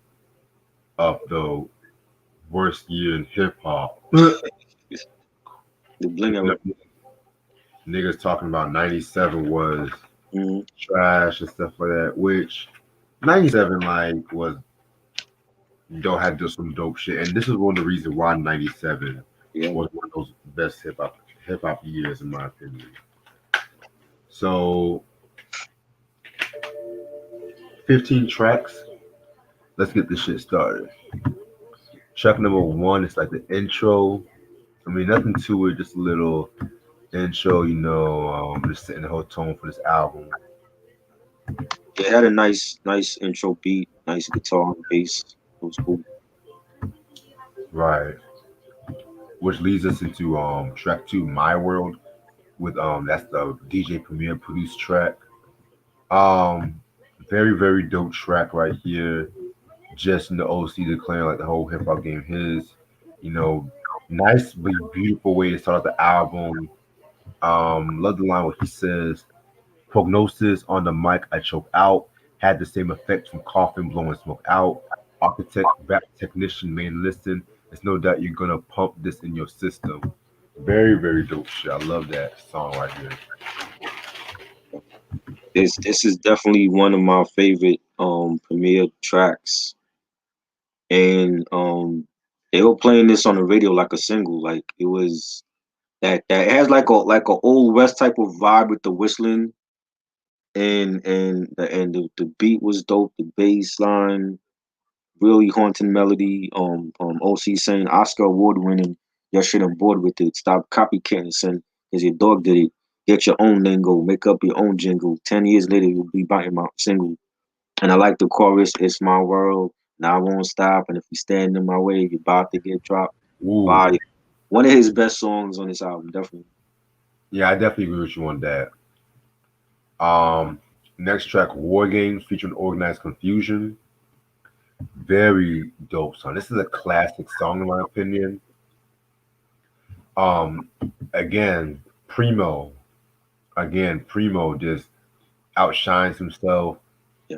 of the worst year in hip hop. The bling era. niggas talking about 97 was Hmm. trash and stuff like that, which 97 like was don't have just some dope shit. And this is one of the reasons why 97 Yeah, was one of those best hip hop years in my opinion. So 15 tracks. Let's get this shit started. Track number one is like the intro. I mean, nothing to it, just a little intro, just setting the whole tone for this album. it had a nice intro beat, nice guitar and bass. It was cool. Right. Which leads us into track two, My World, with that's the DJ Premier produced track. Um very, very dope track right here. Just in the OC declaring like the whole hip hop game his, you know, nice but beautiful way to start out the album. Love the line where he says, "Prognosis on the mic, I choke out. Had the same effect from coughing, blowing smoke out. Architect, rap technician, main listen. It's no doubt you're gonna pump this in your system." Very, very dope shit. I love that song right here. This is definitely one of my favorite premiere tracks, and they were playing this on the radio like a single. Like it was that it has like a old west type of vibe with the whistling, and the beat was dope. The bass line, really haunting melody. OC saying Oscar award winning. Your shit on board with it. Stop copycatting, son, because your dog did it. Get your own lingo. Make up your own jingle. 10 years later, you'll be biting my single. And I like the chorus. It's my world. Now I won't stop. And if you stand in my way, you're about to get dropped. Ooh, Fire. One of his best songs on this album, definitely. yeah, I definitely agree with you on that. Next track, War Games featuring Organized Confusion. Very dope song. This is a classic song in my opinion. Um, again, Primo. Again, Primo just outshines himself. Yeah.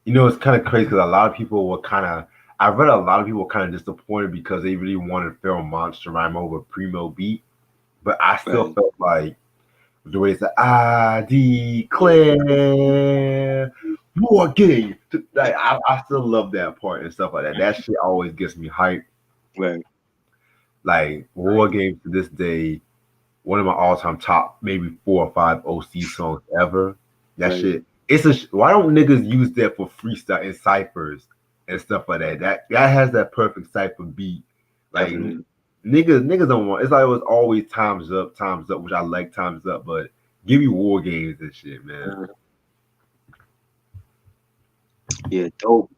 It's kind of crazy because a lot of people were kind of. I read a lot of people were kind of disappointed because they really wanted Pharaoh Monch to rhyme over Primo beat, but I still Right. felt like the way it's like, I declare war game. Like I still love that part and stuff like that. That shit always gets me hyped. Right. Like war games to this day, one of my all-time top maybe 4 or 5 OC songs ever. That Right. shit. Why don't niggas use that for freestyle and ciphers and stuff like that? That has that perfect cipher beat. Like Definitely. niggas don't want. It's like it was always times up, which I like times up, but give me war games and shit, man. Yeah, dope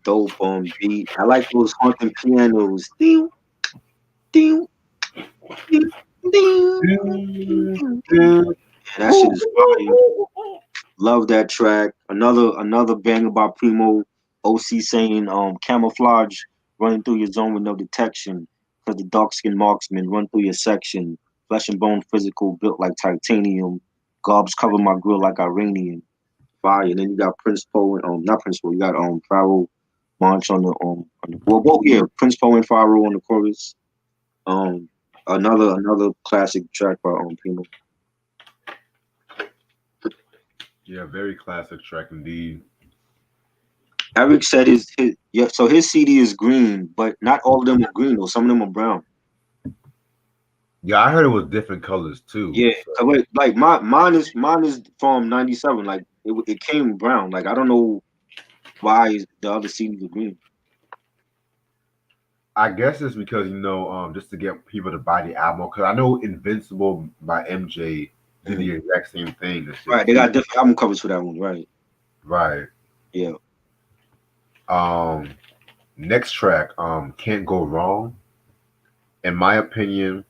beat. I like those haunting pianos. Ding, ding, ding, ding, ding, ding, ding. Yeah, that shit is fire. Love that track. Another banger by Primo. OC saying camouflage running through your zone with no detection. Cause the dark skinned marksman run through your section. Flesh and bone physical built like titanium. Gobs cover my grill like Iranian. Fire. And then you got Prince Poe and not Prince Poe, you got Pharaoh Monch on the Prince Poe and Pharaoh on the chorus. Um another classic track by Primo. Yeah, very classic track indeed. Eric said his yeah, so his CD is green, but not all of them are green though. Some of them are brown. Yeah, I heard it was different colors too. Yeah, So 'cause like mine is from '97. Like it came brown. Like I don't know why the other CDs are green. I guess it's because just to get people to buy the album. Because I know Invincible by MJ did Mhm. the exact same thing and shit Right, they too. got different album covers for that one. Right. Right. Yeah. Um, Next track, Can't Go Wrong. In my opinion,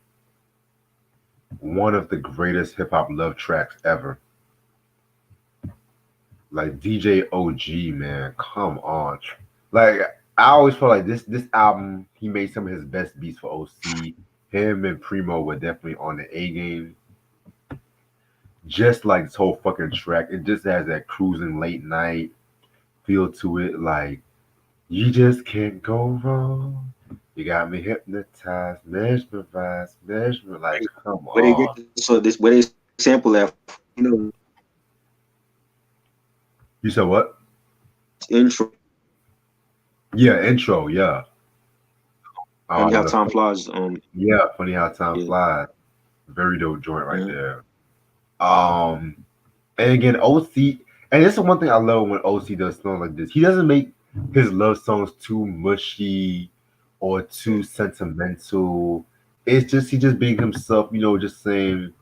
one of the greatest hip hop love tracks ever. Like DJ OG, man, come on. Like I always felt like this album, he made some of his best beats for OC. Him and Primo were definitely on the A game. Just like this whole fucking track, it just has that cruising late night feel to it. Like you just can't go wrong. You got me hypnotized, mesmerized, mesmerized. Like, come Where they get on. this? So this where they say sample that You said what? intro. Yeah, intro. Yeah. Funny how With time a flies. yeah, funny how time Yeah. flies. Very dope joint right Mhm. there. Um, and again, OC, and this is one thing I love when OC does songs like this. He doesn't make his love songs too mushy or too sentimental. It's just he just being himself, just saying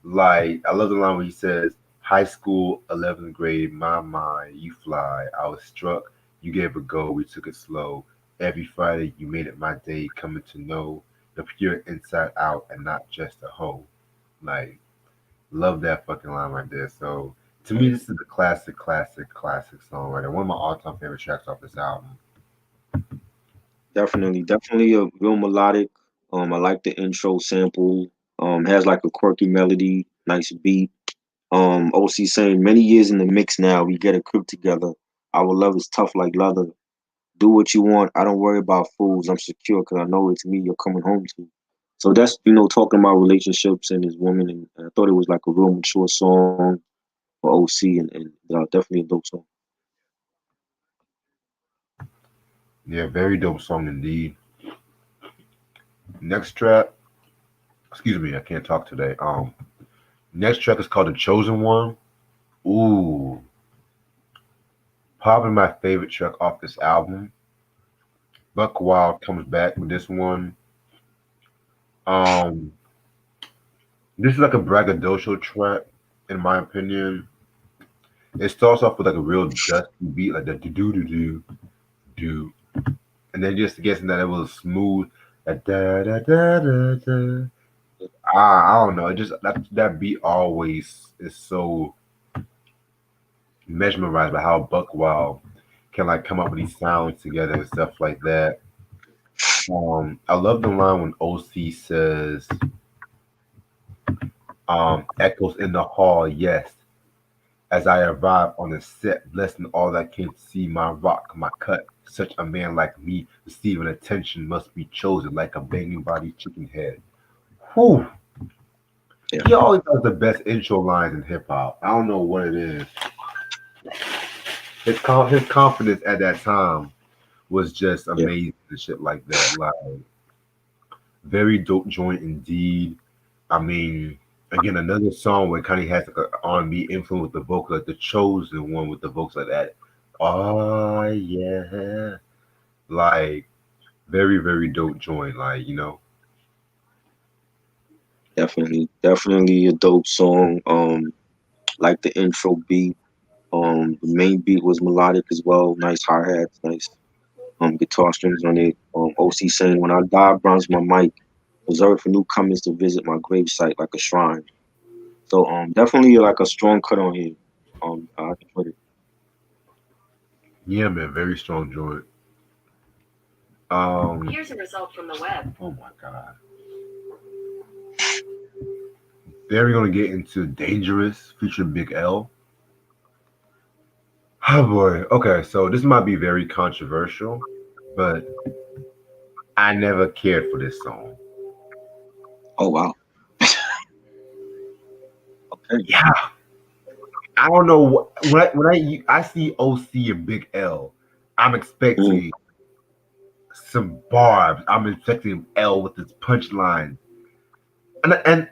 like I love the line where he says, "High school, 11th grade, my mind, you fly. I was struck. You gave a go. We took it slow. Every Friday, you made it my day. Coming to know the pure inside out and not just a hoe." Like love that fucking line right there. So to me, this is a classic, classic, classic song right there. One of my all-time favorite tracks off this album. Definitely a real melodic. I like the intro sample. Has like a quirky melody, nice beat. OC saying many years in the mix now, we get a crib together. Our love is tough like leather. Do what you want. I don't worry about fools. I'm secure because I know it's me you're coming home to. So that's talking about relationships and his woman, and I thought it was like a real mature song for OC, and definitely a dope song. Yeah, very dope song indeed. Next track, excuse me, I can't talk today. Next track is called "The Chosen One." Ooh, probably my favorite track off this album. Buck Wild comes back with this one. Um, this is like a braggadocio track, in my opinion. It starts off with like a real dusty beat, like the do do do do do, and then just gets in that it was smooth, that da da da da da. I don't know. It just that beat always is so mesmerized by how Buck Wild can like come up with these sounds together and stuff like that. I love the line when OC says, "Echoes in the hall, yes." As I arrive on the set, blessing all that came to see my rock, my cut. Such a man like me, receiving attention must be chosen like a banging body chicken head. Whew. Yeah, He always has the best intro lines in hip hop. I don't know what it is. His confidence at that time was just yeah, amazing and shit like that. Like very dope joint indeed. I mean, again, another song where it kind of has like an R&B influence with the vocal, like the chosen one with the vocals like that. Oh yeah, like very very dope joint. Like definitely a dope song. Like the intro beat. The main beat was melodic as well. Nice hi hats, nice guitar strings on it. OC saying, "When I die, bronze my mic, reserved for newcomers to visit my gravesite like a shrine." So definitely like a strong cut on here. I can put it. yeah, man, very strong joint. Here's a result from the web. Oh my god. Then we're gonna get into Dangerous featuring Big L. Oh boy. Okay, so this might be very controversial, but I never cared for this song. Oh wow. Okay. Yeah, I don't know when I see OC and Big L, I'm Mm. expecting some barbs. I'm expecting L with his punchline, and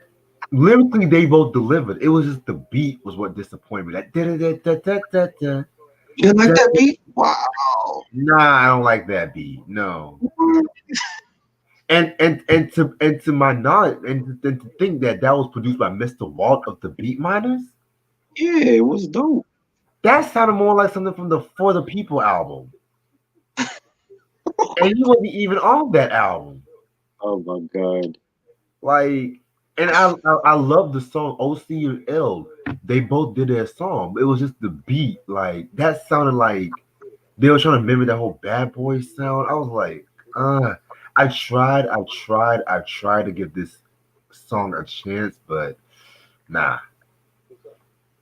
lyrically they both delivered. It was just the beat was what disappointed me. That da da da da da da You didn't like da. that beat? Wow. Nah, I don't like that beat. No. And to my knowledge, and to think that that was produced by Mr. Walt of the Beat Miners, Yeah, it was dope. that sounded more like something from the For the People album. And he wasn't even on that album. Oh my god. Like, and I love the song OC and L. They both did their song. It was just the beat. Like that sounded like they were trying to mimic that whole bad boy sound. I was like, I tried to give this song a chance, but nah.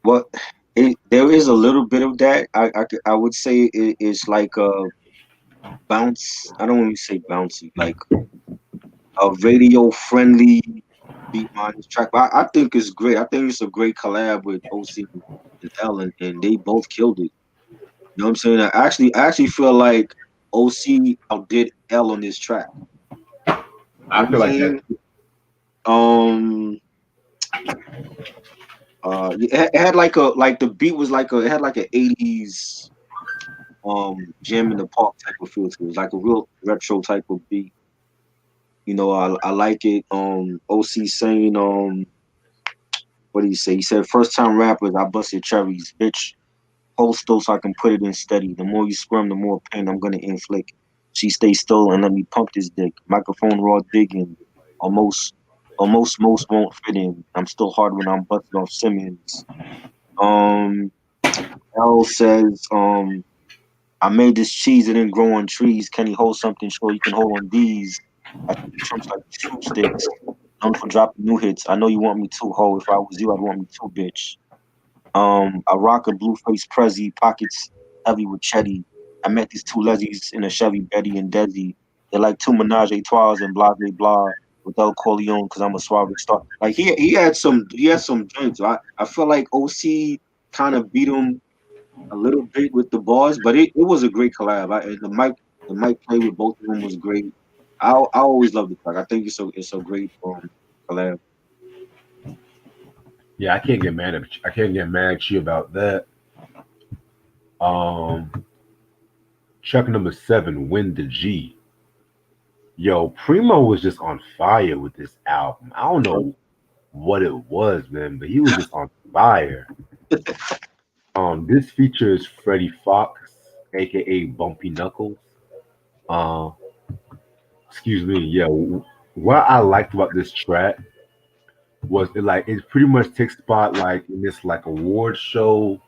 Well, there is a little bit of that. I would say it's like a bounce. I don't want to say bouncy, like a radio friendly. beat my this track. But I think it's great. I think it's a great collab with OC and L, and they both killed it. You know what I'm saying? I actually feel like OC outdid L on this track. You know I what I'm feel like that. saying? Um, it had like the beat was it had like a '80s jam in the park type of feel to it. It was like a real retro type of beat. I like it. OC saying what did he say? He said first time rappers I busted cherries, bitch. Hold still so I can put it in steady. The more you squirm, the more pain I'm gonna inflict. She stay still and let me pump this dick. Microphone raw digging. Almost, most won't fit in. I'm still hard when I'm busting off Simmons. Um, L says, I made this cheese, it didn't grow on trees. Can he hold something? Sure, you can hold on these. I shoot the trumps like swoop sticks. Known for dropping new hits. I know you want me too, ho. If I was you, I'd want me too, bitch. I rock a blue face Prezi, pockets heavy with Chetty. I met these two lesbies in a Chevy, Betty and Desi. They're like two menage a trois and blah blah blah with El Corleone because I'm a suave star. Like he had some joints. I feel like OC kind of beat him a little bit with the bars, but it was a great collab. And the mic play with both of them was great. I always love the track. I think it's a great collab. Yeah, I can't get mad at you about that. Um, track number 7, Win the G. Yo, Primo was just on fire with this album. I don't know what it was, man, but he was just on fire. This features Freddie Fox, aka Bumpy Knuckles. Uh, excuse me. Yeah, what I liked about this track was it pretty much takes spot like in this like award show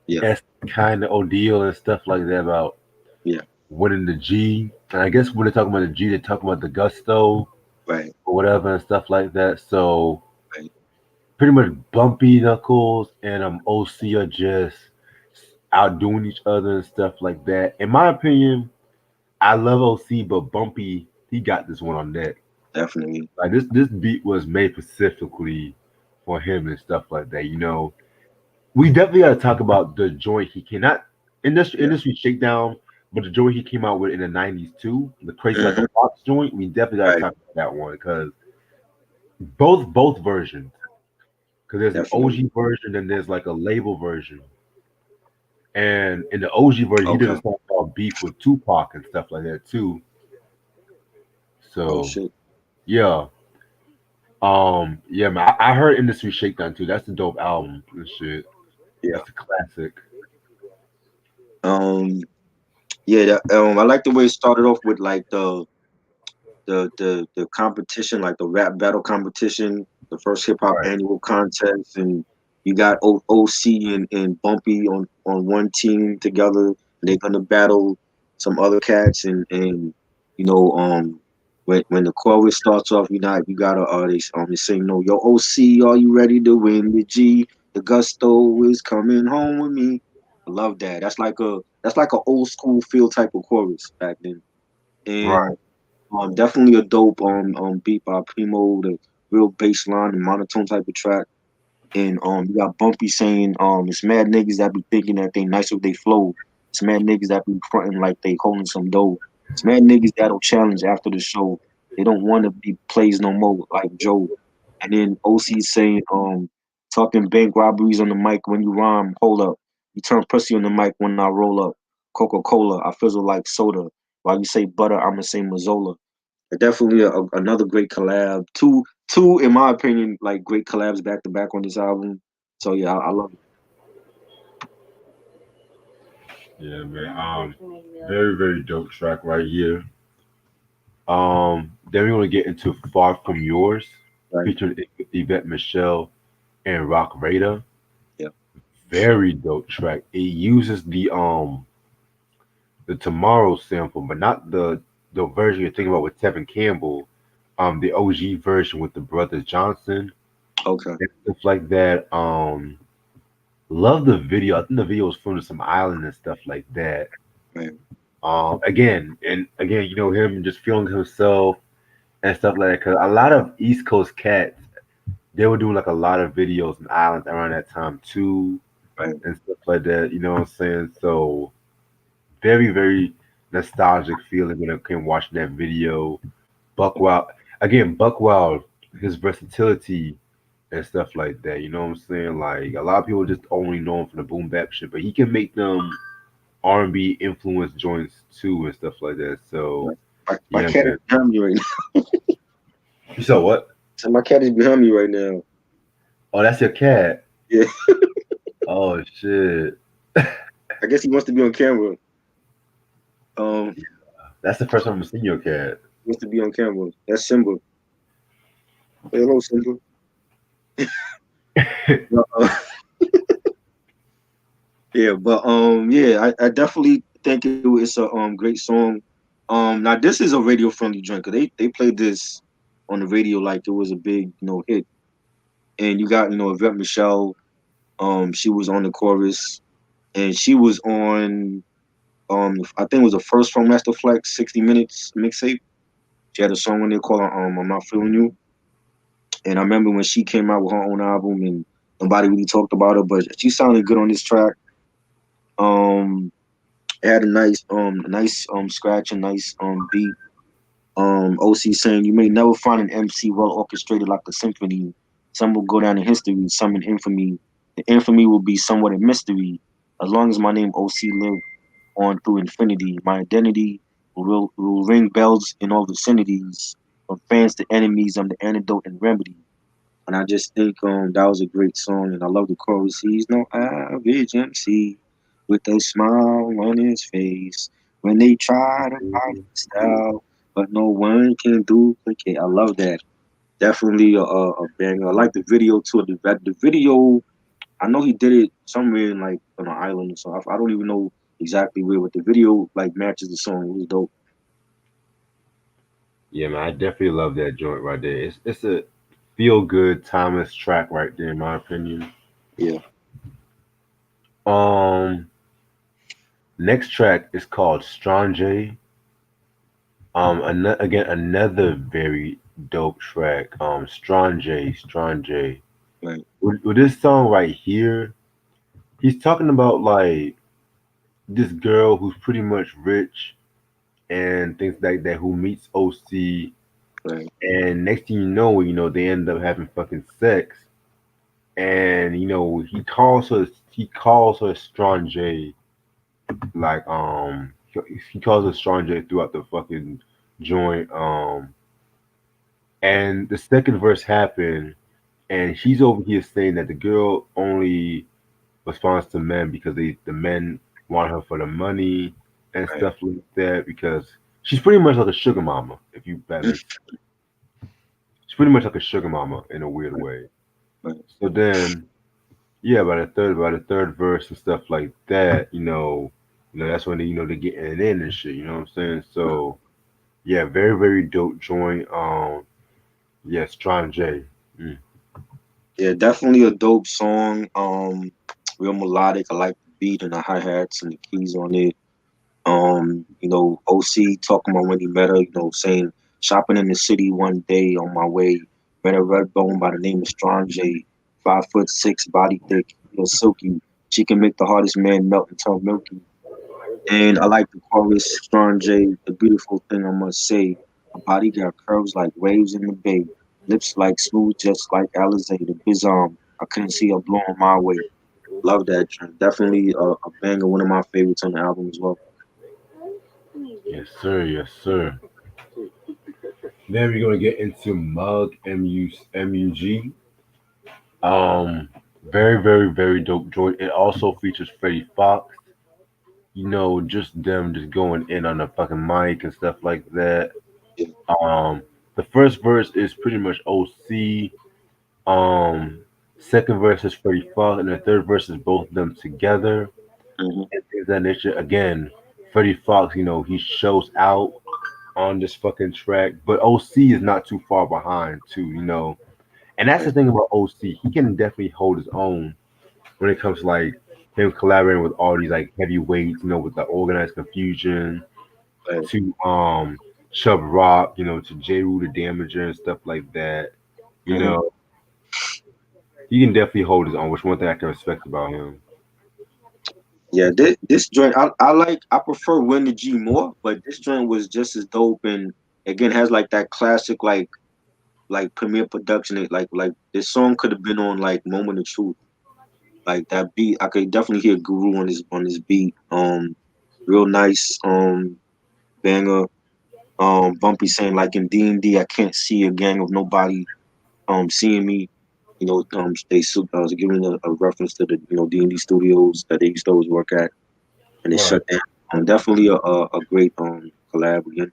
Yeah, s kind of ordeal and stuff like that about yeah, winning the G. And I guess when they're talking about the G, they're talking about the gusto right, or whatever and stuff like that. So right. pretty much Bumpy Knuckles and OC are just outdoing each other and stuff like that. In my opinion, I love OC, but Bumpy he got this one on deck. Definitely. Like this beat was made specifically for him and stuff like that. We definitely got to talk about the joint he cannot Yeah. industry shakedown, but the joint he came out with in the '90s too, the crazy like Hmm. a fox joint. We definitely got to Right. talk about that one because both versions. Because there's an Definitely. OG version and there's like a label version. And in the OG version, he did a Okay. song called Beef with Tupac and stuff like that too. Oh So shit. yeah, yeah, man. I heard Industry Shakedown too. That's a dope album and shit. Yeah. That's a classic. Um. Yeah. I like the way it started off with like the competition, like the rap battle competition, the first hip hop Right. annual contest, and you got OC and Bumpy on one team together. And they're gonna battle some other cats, and you know when the chorus starts off, you gotta they sing no yo OC, are you ready to win the G? The gusto is coming home with me. I love that. That's like a old school feel type of chorus back then. Right. And definitely a dope beat by Primo, the real bass line and monotone type of track. And you got Bumpy saying it's mad niggas that be thinking that they nice with they flow. It's mad niggas that be fronting like they holding some dough. It's mad niggas that'll challenge after the show. They don't want to be plays no more like Joe. And then OC saying talking bank robberies on the mic when you rhyme. Hold up, you turn pussy on the mic when I roll up. Coca Cola, I fizzle like soda. While you say butter, I'ma say Mazzola. Definitely another great collab. Two, in my opinion, like great collabs back to back on this album. So yeah, I love it. Yeah, man. Very very dope track right here. Then we want to get into Far From Yours, Right. featuring Yvette Michelle and Rock Raider. Yeah. Very dope track. It uses the Tomorrow sample, but not the version you're thinking about with Tevin Campbell. The OG version with the Brothers Johnson Okay. and stuff like that. Love the video. I think the video was filmed in some island and stuff like that. Right. Again, him just feeling himself and stuff like that. Cause a lot of East Coast cats, they were doing like a lot of videos in Ireland around that time too, Right. and stuff like that. You know what I'm saying? So very, very nostalgic feeling when I came watching that video. Buck Wild again, Buck Wild, his versatility and stuff like that. You know what I'm saying? Like a lot of people just only know him from the boom bap shit, but he can make them R&B influenced joints too and stuff like that. So Right. My yeah, cat is man. behind me right now. You saw what? So my cat is behind me right now. Oh, that's your cat. Yeah. Oh shit. I guess he wants to be on camera. Um, That's the first time I've seen your cat. he wants to be on camera. That's Simba. Say hello, Simba. Uh, yeah, but yeah, I definitely think it's a great song. Now this is a radio friendly joint 'cause they played this on the radio like it was a big hit, and you got Yvette Michelle. She was on the chorus, and she was on I think it was the first from Master Flex 60 Minutes mixtape. She had a song on there called I'm Not Feeling You, and I remember when she came out with her own album and nobody really talked about her, but she sounded good on this track. Um, it had a nice scratch, a nice beat. OC saying you may never find an MC well orchestrated like a symphony. Some will go down in history, some in infamy. The infamy will be somewhat a mystery. As long as my name OC live on through infinity, my identity will ring bells in all vicinities. From fans to enemies, I'm the antidote and remedy. And I just think that was a great song, and I love the chorus. He's no average MC with a smile on his face when they try to copy his style, but no one can duplicate. I love that. Definitely a banger. I like the video too. The video, I know he did it somewhere in like on an island or something. I don't even know exactly where, but the video like matches the song. It was dope. Yeah, man, I definitely love that joint right there. It's a feel good, timeless track right there, in my opinion. Yeah, Um, next track is called Strange. Again, another very dope track. Strange. right, With this song right here, he's talking about like this girl who's pretty much rich and things like that who meets OC, right, and next thing you know, they end up having fucking sex, and he calls her Strange, like he calls her Strange throughout the fucking joint, and the second verse happened, and she's over here saying that the girl only responds to men because the men want her for the money and right, stuff like that, because she's pretty much like a sugar mama, if you that makes she's pretty much like a sugar mama in a weird right, way. right. So then, yeah, by the third verse and stuff like that, that's when they're getting it in and shit. You know what I'm saying? So yeah, very very dope joint. Yeah, Strong J. Mm. Yeah, definitely a dope song. Real melodic. I like the beat and the hi hats and the keys on it. OC talking about when he met her, saying shopping in the city one day on my way, met a red bone by the name of Strong J, 5'6", body thick, silky. She can make the hardest man melt and turn milky. And I like the chorus, Strong J, the beautiful thing I must say. Her body got curves like waves in the bay, lips like smooth, just like Alizé, the biz I couldn't see her blowing my way. Love that track. Definitely a banger, one of my favorites on the album as well. Yes sir, yes sir. Then we're gonna get into Mug. Um, very very very dope joint. It also features Freddie Fox. Just them just going in on the fucking mic and stuff like that. Yeah. Um, the first verse is pretty much OC. Um, Second verse is Freddie Fox, and the third verse is both of them together. Hmm. And things of that nature. Again, Freddie Fox, he shows out on this fucking track, but OC is not too far behind too. And that's the Right, thing about OC. He can definitely hold his own when it comes to like him collaborating with all these like heavyweights, with the organized confusion right. to Chub Rock, to J. Rue the Damager and stuff like that. You Hmm. know. he can definitely hold his own, which one thing I can respect about him. Yeah, this joint I like. I prefer Win the G more, but this joint was just as dope, and again has like that classic like premiere production. Like this song could have been on like Moment of Truth. Like that beat, I could definitely hear Guru on his beat. Real nice banger. Bumpy saying like in D&D, I can't see a gang of nobody seeing me. You know, was giving a reference to the D&D studios that they used to always work at, and they Right. shut down. Definitely a great collab again.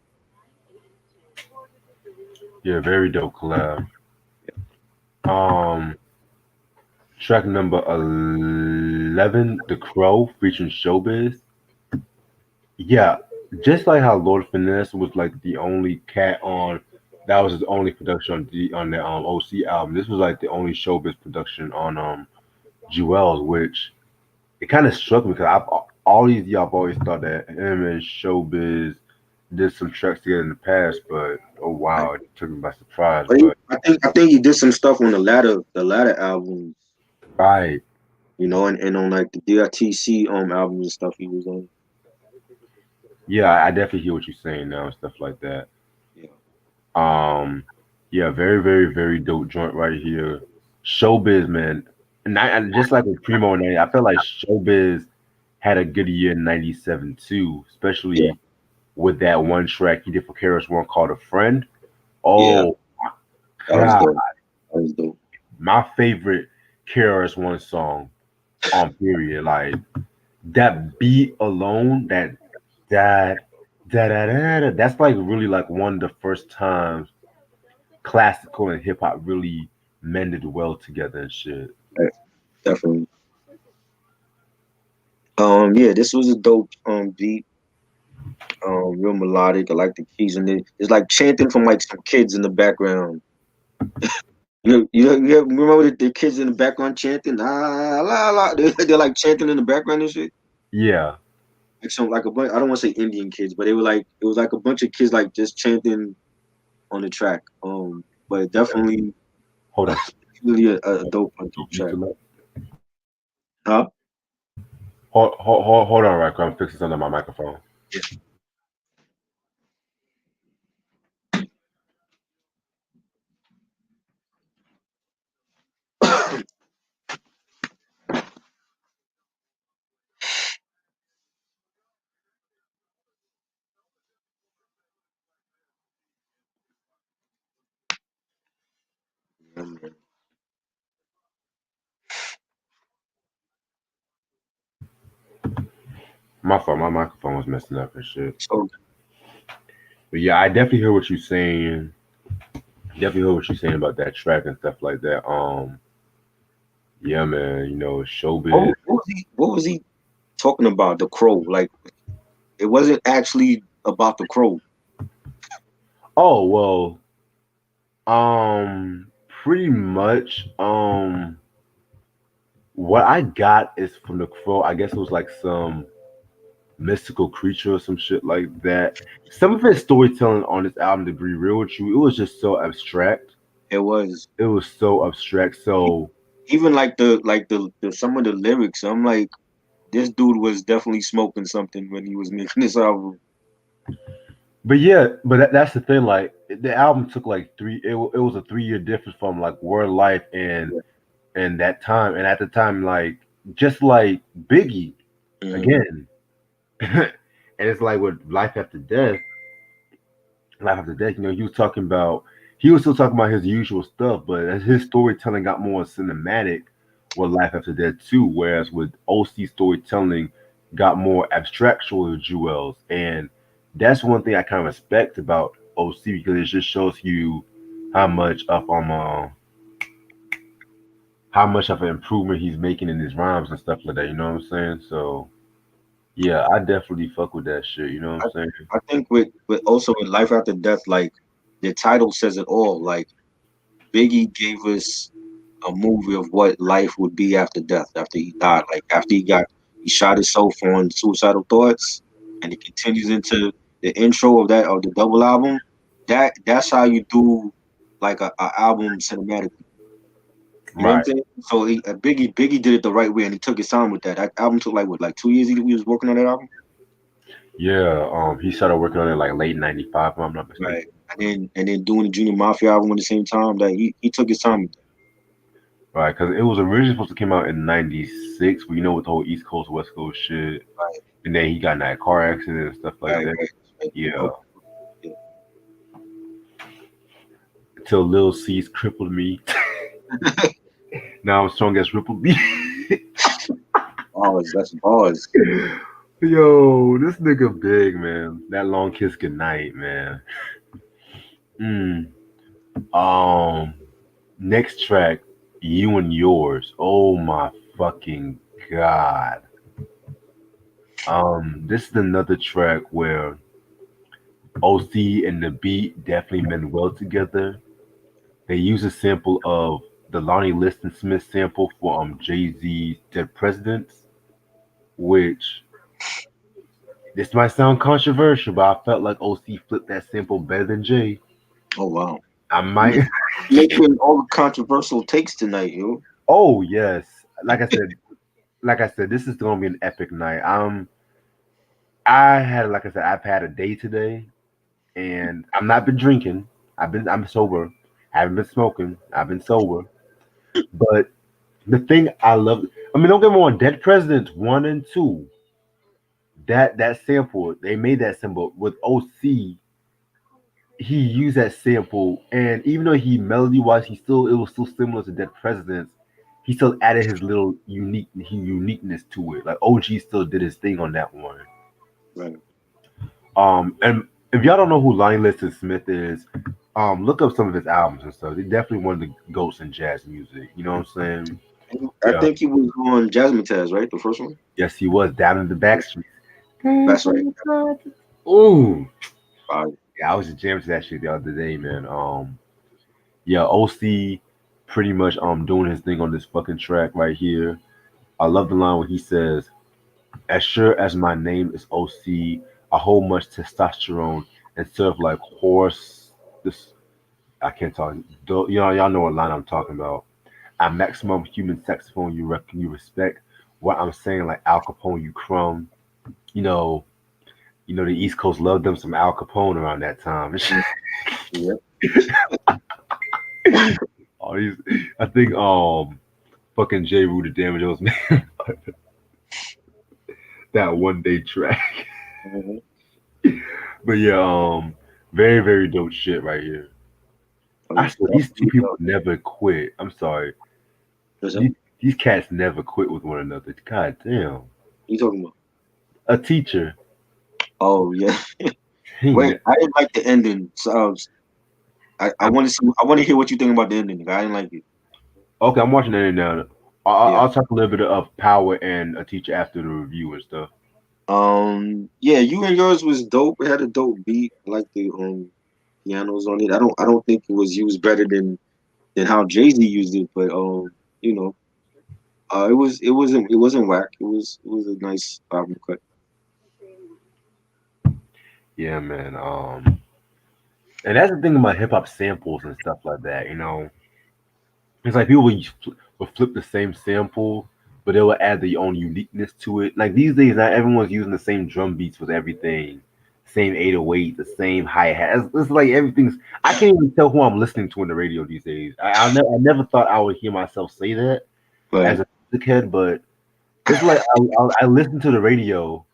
Yeah, very dope collab. Um, Track number 11, The Crow, featuring Showbiz. Yeah, just like how Lord Finesse was like the only cat on, that was his only production on the OC album. This was like the only Showbiz production on Jewelz, which it kind of struck me because I've all these years I've always thought that him and Showbiz did some tracks together in the past, but oh Right. wow, it took me by surprise. But But I think he did some stuff on the latter album, right, and on like the DRTC albums and stuff he was on. yeah, I definitely hear what you're saying now and stuff like that. Yeah, Um, yeah, very, very, very dope joint right here. Showbiz, man, and just like with Primo and I feel like Showbiz had a good year in '97 too, yeah, especially with that one track he did for Karis One called "A Friend." yeah. Oh That was God, dope. That was dope. my favorite KRS One song on period. Like that beat alone, that that's like really like one of the first times classical and hip hop really mended well together and shit. Right, definitely. Yeah, this was a dope beat. Real melodic. I like the keys in it. It's like chanting from like some kids in the background. You remember the kids in the background chanting? Ah, la la. They're like chanting in the background and shit. Yeah. Like some like a bunch. I don't want to say Indian kids, but they were like it was like a bunch of kids like just chanting on the track. But definitely Hold on. really a You, dope you track. still up? Huh? Hold on, right quick. I'm fixing something on my microphone. Yeah, man. My fault. My microphone was messing up and shit. So But yeah, I definitely hear what you're saying. Definitely hear what you're saying about that track and stuff like that. Yeah, man. You know, showbiz. what was he talking about? The crow. Like it wasn't actually about the crow. Oh well. Pretty much. What I got is from the crow. I guess it was like some mystical creature or some shit like that. Some of his storytelling on this album, to be real with you, it was just so abstract. It was It was so abstract. So, even like the some of the lyrics. I'm like, this dude was definitely smoking something when he was making this album. but yeah, but that's the thing. Like the album took like three. It was a 3 year difference from like Word Life and that time. And at the time, like just like Biggie Mhm. again, and it's like with Life After Death. Life After Death, he was still talking about his usual stuff, but as his storytelling got more cinematic with Life After Death too, whereas with OC storytelling got more abstractual with Jewels. And that's one thing I kind of respect about OC because it just shows you how much of how much of an improvement he's making in his rhymes and stuff like that, you know what I'm saying? So yeah, I definitely fuck with that shit, you know what I, I'm saying? I think with also with Life After Death, like the title says it all. Like Biggie gave us a movie of what life would be after death, after he died. Like after he shot himself on suicidal thoughts, and it continues into the intro of the double album. That's how you do like a album cinematically. You know what I'm Right. saying? So Biggie did it the right way, and he took his time with that. That album took like what, like 2 years. He was working on that album, Yeah. He started working on it like late '95, if I'm not right? mistaken. And then doing the Junior Mafia album at the same time. That he took his time with Right, because it was originally supposed to come out in '96, but you know, with the whole East Coast West Coast shit, that. and then he got in that car accident and stuff like Right, that. right, right. Yeah. Okay. Yeah. Till Lil C's crippled me. Now I'm strong as Ripple B. Bars, that's bars. Yo, this nigga big, man. That long kiss goodnight, man. Mm. Um, Next track, You and Yours. Oh my fucking god. This is another track where OC and the beat definitely meant well together. They use a sample of the Lonnie Liston Smith sample for Jay Z's Dead Presidents, which this might sound controversial, but I felt like OC flipped that sample better than Jay. Oh wow. I Ma- might. Making all the controversial takes tonight, yo. Oh yes, like I said, this is gonna be an epic night. I had, like I said, I've had a day today, and I'm not been drinking. I'm sober. I haven't been smoking. I've been sober. But the thing I love, I mean, don't get me wrong, Dead Presidents 1 and 2, that sample, they made that sample with OC. He used that sample, and even though he melody wise, it was still similar to Dead Presidents. He still added his little uniqueness to it. Like OG still did his thing on that one. Right. And if y'all don't know who Lonnie Liston Smith is, look up some of his albums and stuff. He's definitely one of the goats in jazz music. You know what I'm saying? I Yeah. think he was on Jasmine Taz, right? The first one. Yes, he was down in the back streets. That's right. Ooh. Uh, Yeah, I was just jamming to that shit the other day, man. Yeah, OC pretty much doing his thing on this fucking track right here. I love the line where he says, "As sure as my name is OC, I hold much testosterone instead of like horse." This I can't talk. Y'all know what line I'm talking about. I'm maximum human saxophone. You respect what I'm saying, like Al Capone. You crumb. You know. The East Coast loved them some Al Capone around that time. yeah. All these, I think fucking J. Rue the Damage was man that one day track. Mm-hmm. But yeah, very very dope shit right here. Oh, I yeah. swear these two people never quit. I'm sorry, What's that? these cats never quit with one another. God damn, You talking about? a teacher. Oh yeah. He Wait, ne- I didn't like the ending. So I I'm, want to see. I want to hear what you think about the ending. I didn't like it. okay, I'm watching that now. Yeah. I'll talk a little bit of Power and a teacher after the review and stuff. Yeah. You and yours was dope. It had a dope beat. I like the pianos on it. I don't think it was used better than how Jay-Z used it, but you know, it wasn't whack. It was a nice album cut. Yeah, man. And that's the thing about hip hop samples and stuff like that. It's like people will flip the same sample, but they will add their own uniqueness to it. Like these days, not everyone's using the same drum beats with everything, same 808, the same hi hat. It's like everything's. I can't even tell who I'm listening to on the radio these days. I never thought I would hear myself say that But as a music head, but it's like I listen to the radio.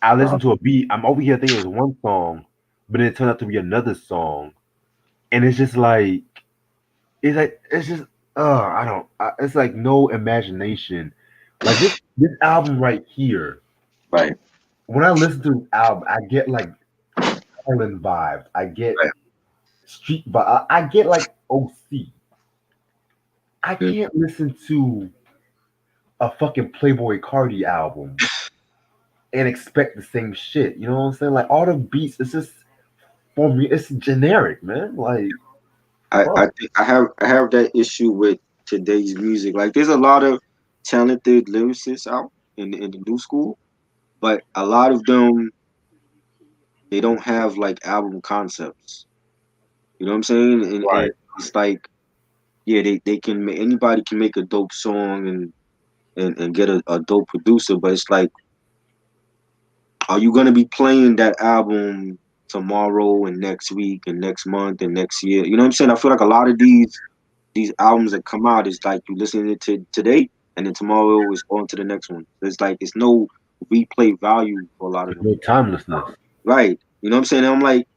I uh, listen to a beat. I'm over here thinking it's one song, but then it turned out to be another song, and it's just I don't it's like no imagination. Like this album right here. right, When I listen to this album, I get like Island vibes. I get right. street vibe. I get like OC. I Mm. can't listen to a fucking Playboy Cardi album and expect the same shit. You know what I'm saying? Like all the beats, it's just for me, it's generic, man. Like I fuck. think I have that issue with today's music. Like, there's a lot of talented lyricists out in the new school, but a lot of them, they don't have like album concepts. You know what I'm saying? And Right. it's like, yeah, they can anybody can make a dope song and get a dope producer, but it's like, are you gonna be playing that album tomorrow and next week and next month and next year? You know what I'm saying? I feel like a lot of these albums that come out is like you listening to today and then tomorrow is on to the next one. It's like it's no replay value for a lot of There's them. no timelessness. Right. You know what I'm saying? And I'm like,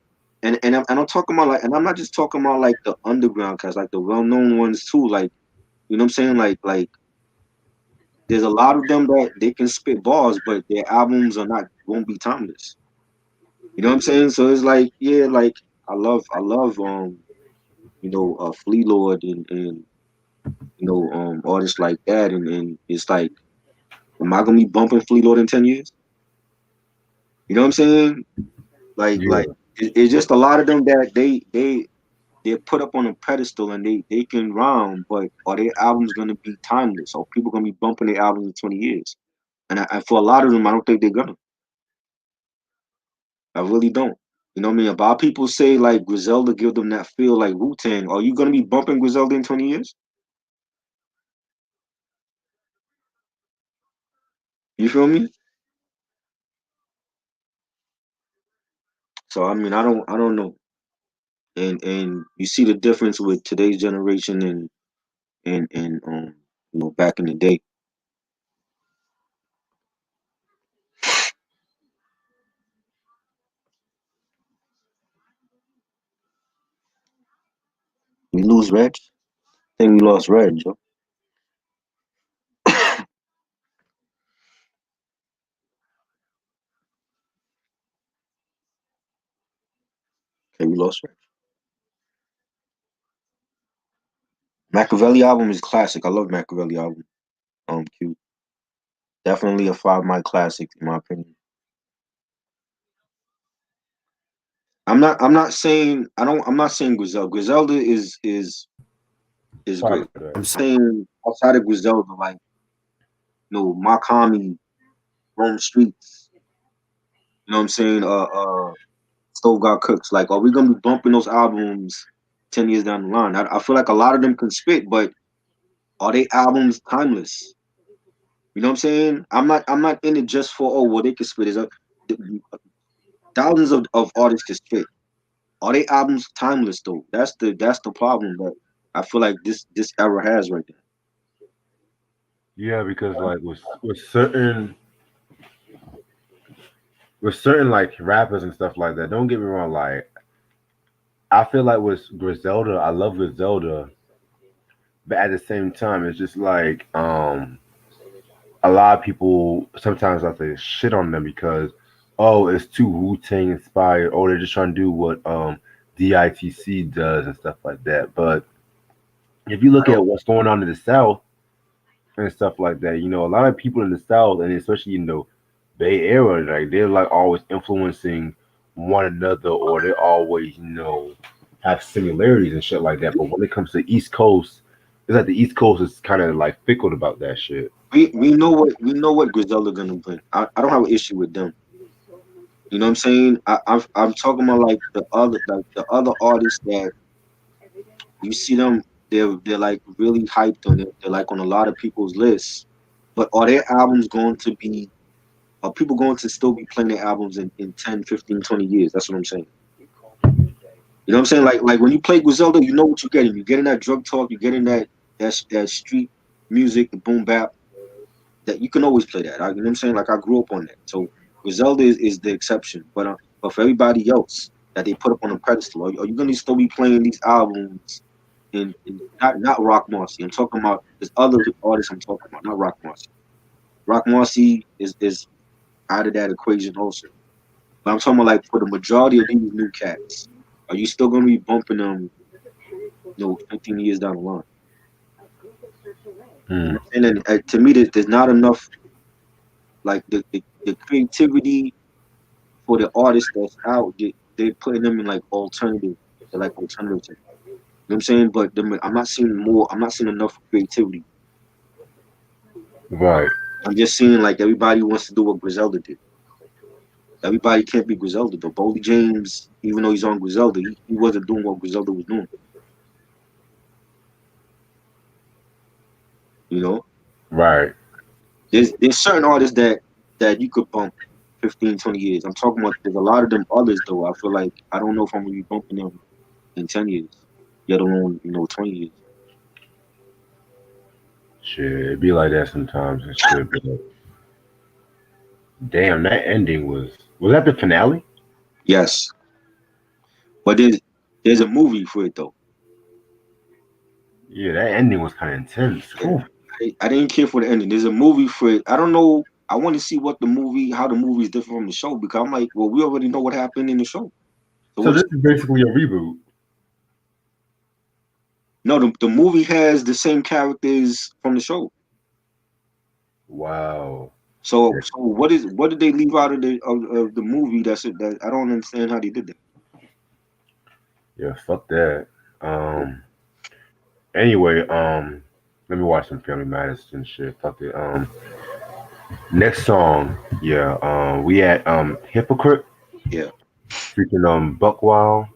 and I'm talking about like, and I'm not just talking about like the underground cats, like the well known ones too. Like, you know what I'm saying? Like there's a lot of them that they can spit bars, but their albums are not won't be timeless. You know what I'm saying? So it's like, yeah, like I love Flea Lord and artists like that, and it's like, am I gonna be bumping Flea Lord in 10 years? You know what I'm saying? Yeah, It's just a lot of them that they're put up on a pedestal and they can rhyme, but are their albums gonna be timeless? Or people gonna be bumping their albums in 20 years? And for a lot of them, I don't think they're gonna. I really don't. You know what I mean? About people say like Griselda give them that feel like Wu-Tang. Are you gonna be bumping Griselda in 20 years? You feel me? So I mean, I don't know. And you see the difference with today's generation and back in the day. We lose Reg. I think we lost Reg, yo. Okay, we lost Reg. Machiavelli album is classic. I love Machiavelli album. Q. Definitely a 5 mic classic in my opinion. I'm not saying I don't I'm not saying Griselda. Griselda is part great. of that. I'm saying outside of Griselda, like Makami, Rome Streets, you know what I'm saying? Stove Got Cooks. Like, are we gonna be bumping those albums 10 years down the line? I feel like a lot of them can spit, but are they albums timeless? You know what I'm saying? I'm not in it just for, oh well, they can spit. Thousands of artists can spit. Are they albums timeless though? That's the problem that I feel like this era has right there. Yeah, because like with certain like rappers and stuff like that. Don't get me wrong. Like I feel like with Griselda, I love Griselda, but at the same time, it's just like a lot of people sometimes I say shit on them because oh it's too Wu Tang inspired. Oh they're just trying to do what DITC does and stuff like that. But if you I look don't. at what's going on in the South and stuff like that, a lot of people in the South and especially Bay Area, like they're like always influencing one another or they always have similarities and shit like that. But when it comes to East Coast, it's like the East Coast is kind of like fickle about that shit. We know what Griselda gonna bring. I don't have an issue with them. You know what I'm saying? I'm talking about like the other artists that you see them. They're like really hyped on it. They're like on a lot of people's lists. But are their albums going to be? Are people going to still be playing their albums in 10, 15, 20 years? That's what I'm saying. You know what I'm saying? Like when you play Griselda, you know what you're getting. You're getting that drug talk. You're getting that street music, the boom bap. That you can always play that. You know what I'm saying? Like I grew up on that. So Griselda is the exception. But for everybody else that they put up on a pedestal, are you gonna still be playing these albums in not Rock Marcy? I'm talking about there's other artists I'm talking about, not Rock Marcy. Rock Marcy is out of that equation also. But I'm talking about like for the majority of these new cats, are you still gonna be bumping them, 15 years down the line? You Hmm. know what I'm saying? And to me, there's not enough like the creativity for the artists that's out. They're putting them in like alternative. They're like alternative. You know what I'm saying? But I'm not seeing more. I'm not seeing enough creativity. Right. I'm just seeing like everybody wants to do what Griselda did. Everybody can't be Griselda though. Boldy James, even though he's on Griselda, he wasn't doing what Griselda was doing. You know, Right. there's certain artists that you could bump 15, 20 years. I'm talking about there's a lot of them others though. I feel like I don't know if I'm gonna be bumping them in 10 years, let alone 20 years. Shit, it be like that sometimes and shit. But damn, that ending was that the finale? Yes, but there's a movie for it though. Yeah, that ending was kind of intense. Yeah, Whew. I didn't care for the ending. There's a movie for it. I don't know. I want to see how the movie is different from the show because I'm like, well, we already know what happened in the show. So So what's this is basically a reboot. no? The movie has the same characters from the show. Wow. So what did they leave out of the movie? That I don't understand how they did that. Yeah, fuck that. Anyway, let me watch some Family Matters and shit. Fuck it. Next song, yeah. We had Hypocrite Yeah, featuring Buck Wild.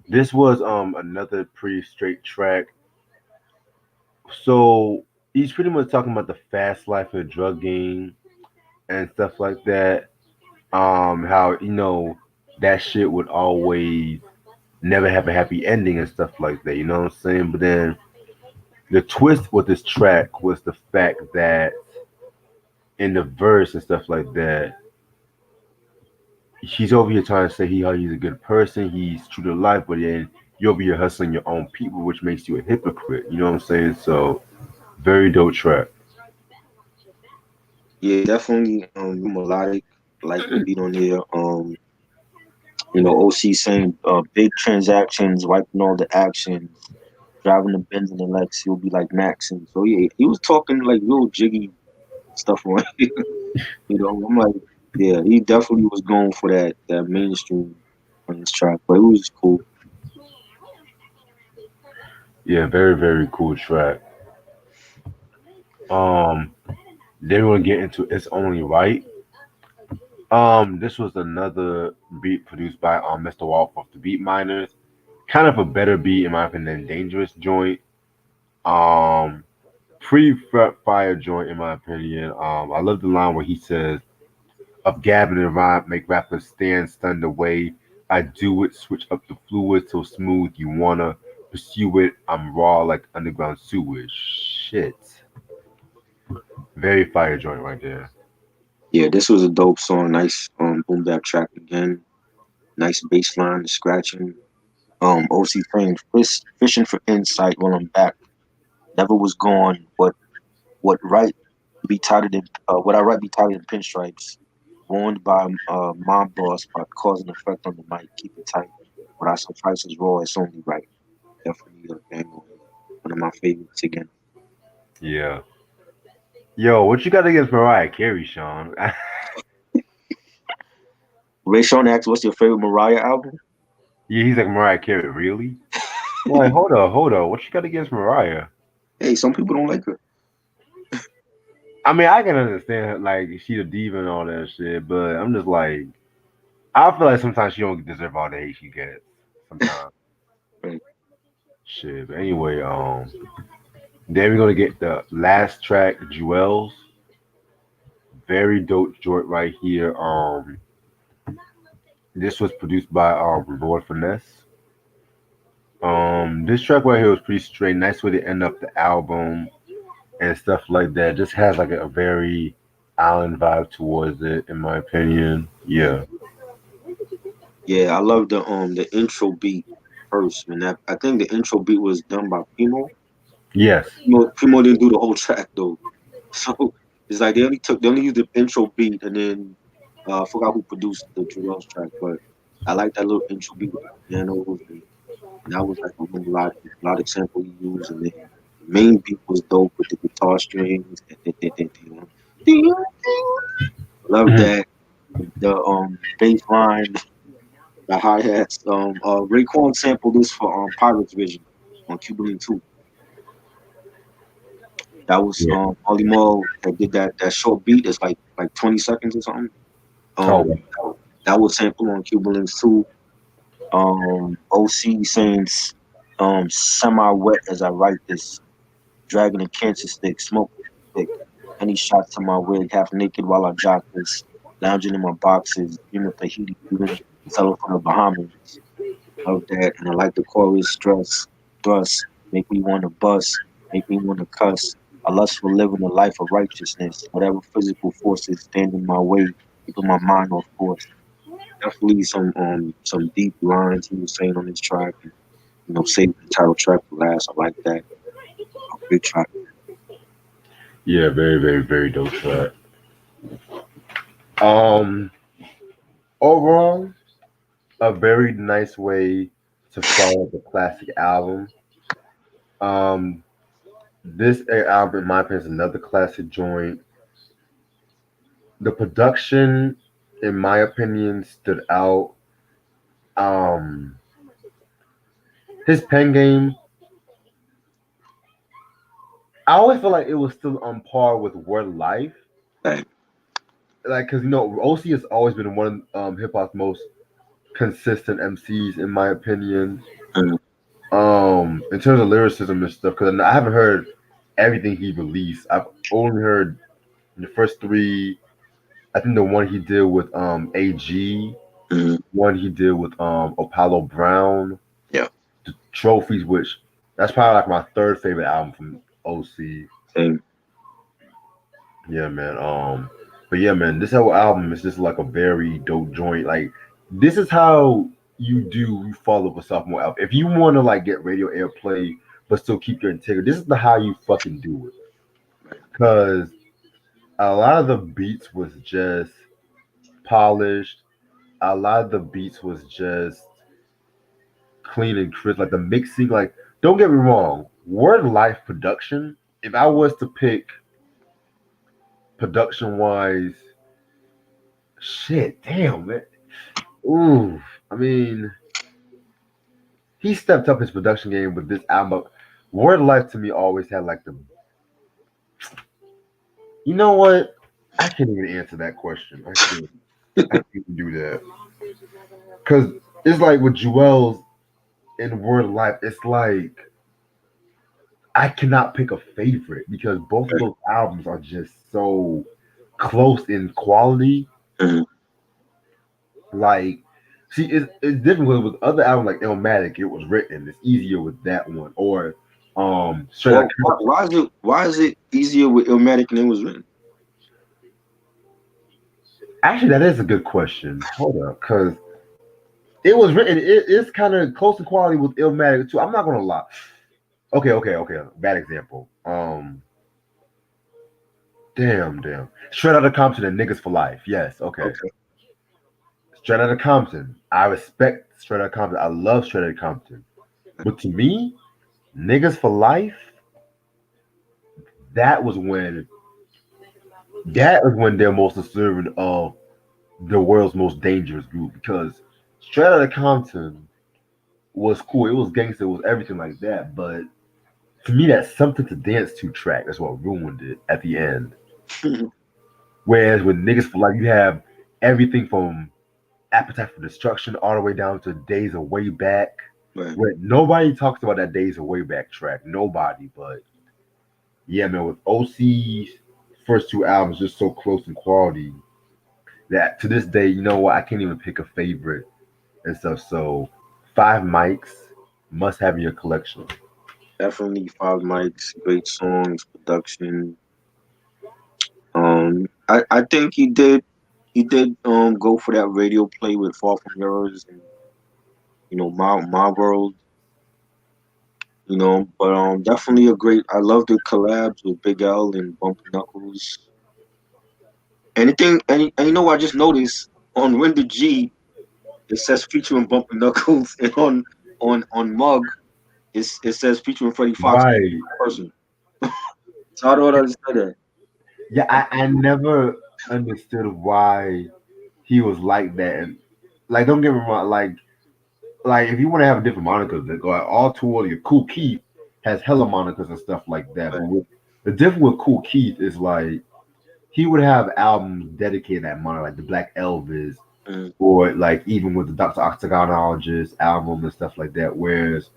This was another pretty straight track. So he's pretty much talking about the fast life of drug game and stuff like that. How that shit would always never have a happy ending and stuff like that. You know what I'm saying? But then the twist with this track was the fact that in the verse and stuff like that, she's over here trying to say how he's a good person, he's true to life, but then you're over here hustling your own people, which makes you a hypocrite. You know what I'm saying? So very dope track. yeah, definitely. Melodic. Like the beat on here. OC saying big transactions, wiping all the actions, driving the Benz and the Lex. He'll be like Maxing. So yeah, he was talking like real jiggy stuff on here. I'm like, yeah, he definitely was going for that mainstream on this track, but it was cool. Yeah, very, very cool track. Um, then we're gonna get into It's Only Right. This was another beat produced by Mr. Wolf of the Beat Miners. Kind of a better beat in my opinion than Dangerous Joint. Um, Pretty fire joint in my opinion. I love the line where he says, "Of Gavin and rhyme make rappers stand stunned away. I do it, switch up the fluid so smooth you wanna pursue it. I'm raw like underground sewage." Shit, very fire joint right there. Yeah, this was a dope song. Nice boom bap track again. Nice bass line, scratching. OC saying fishing for insight while I'm back. Never was gone. What right be tighter than what I write be tighter than pinstripes. Warned by mob boss by cause and effect on the mic. Keep it tight. What I suffice is raw. It's only right. Definitely a bang on here. One of my favorites again. Yeah. Yo, what you got against Mariah Carey, Sean? Ray Sean asked, "What's your favorite Mariah album?" Yeah, he's like Mariah Carey, really? Like, hold on. What you got against Mariah? Hey, some people don't like her. I mean, I can understand like she's a diva and all that shit, but I'm just like, I feel like sometimes she don't deserve all the hate she gets. Sometimes, Right. shit. But anyway, then we're gonna get the last track, Jewelz. Very dope joint right here. This was produced by Lord Finesse. This track right here was pretty straight. Nice way to end up the album and stuff like that. Just has like a very island vibe towards it, in my opinion. Yeah. Yeah, I love the intro beat first, man. I think the intro beat was done by Primo. Yes. Primo didn't do the whole track though, so it's like they only used the intro beat, and then I forgot who produced the Jewelz track, but I like that little intro beat with the pianos, and that was like a little melodic sample he used, and then the main beat was dope with the guitar strings. Love Mhm. that. The bass line, the hi hats. Raekwon sampled this for Pirates Vision on Cuban Link 2. That was Yeah. Ollie Mo that did that short beat. It's like 20 seconds or something. Oh, Um, that was sampled on Cuban Links 2. OC saying semi wet as I write this. dragging a cancer stick, smoking a stick. Any shots to my wig, half naked while I jot this, lounging in my boxes, dreaming Tahiti feeling, settle for the Bahamas. Love that, and I like the chorus stress, thrust, make me want to bust, make me want to cuss. I lust for living a life of righteousness, whatever physical forces stand in my way, keeping my mind off course. Definitely some deep lines he was saying on this track, and save the title track for last. I like that. Great track. Yeah, very, very, very dope track. Um, Overall, a very nice way to follow the classic album. Um, this album, in my opinion, is another classic joint. The production, in my opinion, stood out. Um, his pen game, I always feel like it was still on par with Word Life. Right. Like, cause OC has always been one of hip hop's most consistent MCs, in my opinion. Mm, In terms of lyricism and stuff, because I haven't heard everything he released. I've only heard the first three. I think the one he did with AG, mm, one he did with Apollo Brown, yeah. the Trophies, which that's probably like my third favorite album from OC. Same. Yeah, man. But yeah, man, this whole album is just like a very dope joint. Like, this is how you follow up a sophomore album. If you want to like get radio airplay but still keep your integrity, this is the how you fucking do it. Cause a lot of the beats was just polished. A lot of the beats was just clean and crisp. Like the mixing, like don't get me wrong, Word Life production. If I was to pick production wise, shit, damn man. Ooh, I mean, he stepped up his production game with this album. Word Life to me always had like the. You know what? I can't even answer that question. I can't. I can't even do that because it's like with Jewelz and Word Life. It's like I cannot pick a favorite because both of those albums are just so close in quality. Mm. Like, see, it's different with other albums like Illmatic. It was written. It's easier with that one. Or Straight Outta Well, why is it easier with Illmatic than it was written? Actually, that is a good question. Hold up, because it was written. It's kind of close in quality with Illmatic too. I'm not gonna lie. Okay. Bad example. Damn. Straight Outta Compton and Niggas for Life. Yes. Okay. Okay. Straight Outta Compton. I respect Straight Outta Compton. I love Straight Outta Compton. But to me, Niggas for Life. That was when. That was when they're most deserving of the world's most dangerous group because Straight Outta Compton was cool. It was gangster. It was everything like that. But to me, that something to dance to track. That's what ruined it at the end. Whereas with Niggas for Life, you have everything from Appetite for Destruction all the way down to Days of Way Back. Right. Where nobody talks about that Days of Way Back track. Nobody. But yeah, man, with OC's first two albums just so close in quality that to this day, you know what? I can't even pick a favorite and stuff. So, Five Mics must have in your collection. Definitely Five Mics, great songs, production. I think he did go for that radio play with Far From Yours and My World. But definitely a great. I love the collabs with Big L and Bumpy Knuckles. Anything, and you know what I just noticed on Render G it says featuring Bumpy Knuckles, and on Mug it says featuring Freddie Fox Right. person. So I don't understand that. Yeah, I never understood why he was like that. And like, don't get me wrong, like if you want to have a different monikers, that go all too early. Cool Keith has hella monikers and stuff like that. But the difference with Cool Keith is like he would have albums dedicated to that moniker, like the Black Elvis, Mm, or like even with the Dr. Octagonologist album and stuff like that. Whereas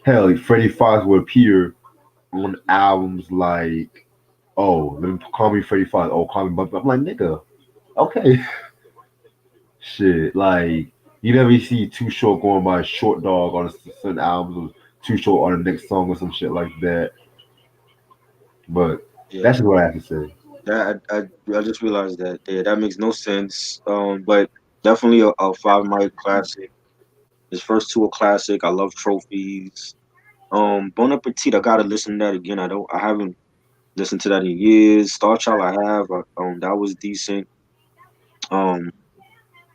hell, Freddie Fox would appear on albums like, oh, let me call me 35. Oh, call me Bumpy. I'm like, nigga, okay, shit. Like, you never see Too Short going by Short Dog on certain albums, or Too Short on the next song or some shit like that. But Yeah, that's just what I have to say. that I just realized that. Yeah, that makes no sense. But definitely a Five Mile classic. His first two are classic. I love Trophies. Bon Appetit. I gotta listen to that again. I haven't listened to that in years. Star Child. I have. That was decent. Um,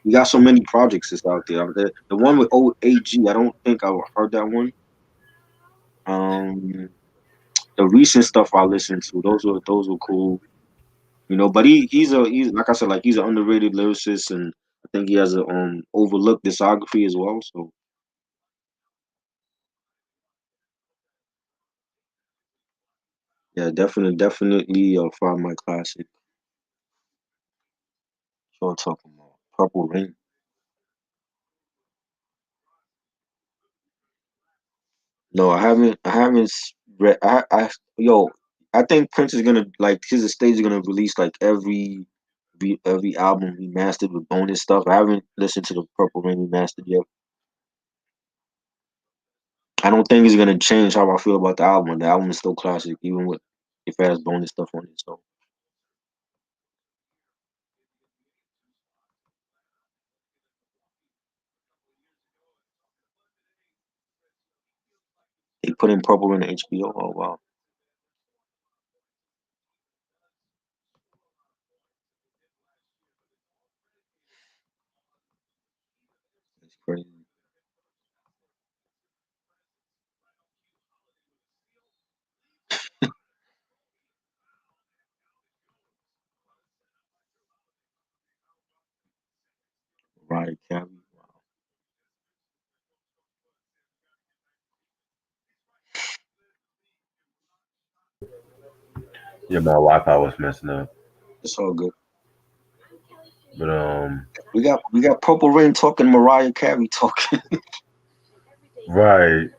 we got so many projects that's out there. The one with old AG. I don't think I heard that one. Um, the recent stuff I listened to. Those were cool. You know, but he's like I said, like he's an underrated lyricist, and I think he has a overlooked discography as well. So yeah, definitely Find My Classic. So I'm talking about Purple Rain. No, I haven't read. Yo, I think Prince is gonna like his estate is gonna release like every album remastered with bonus stuff. I haven't listened to the Purple Rain remastered yet. I don't think it's gonna change how I feel about the album. The album is still classic, even with if it has bonus stuff on it. So they put in Purple Rain on HBO. Oh wow, that's crazy. Mariah Carey. Wow. Yeah, my Wi-Fi was messing up, It's all good. but We got Purple Rain talking, Mariah Carey talking. right.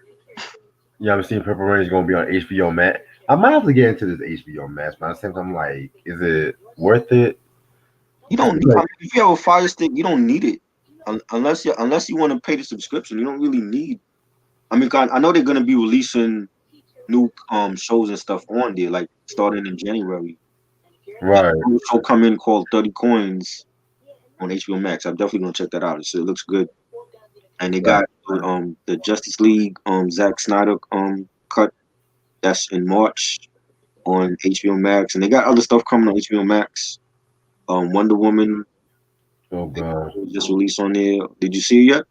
Yeah, I'm seeing Purple Rain is gonna be on HBO Max. I might have to get into this HBO Max, but at the same time, I'm like, is it worth it? You I don't feel need. I like mean, if you have a Fire Stick, you don't need it unless you want to pay the subscription. You don't really need. I mean, 'cause I know they're gonna be releasing new shows and stuff on there, like starting in January. There's right. a new show coming called 30 Coins on HBO Max. I'm definitely gonna check that out. It looks good. And they Right. got the Justice League Zack Snyder cut that's in March on HBO Max, and they got other stuff coming on HBO Max. Wonder Woman Oh god. was just released on there. Did you see it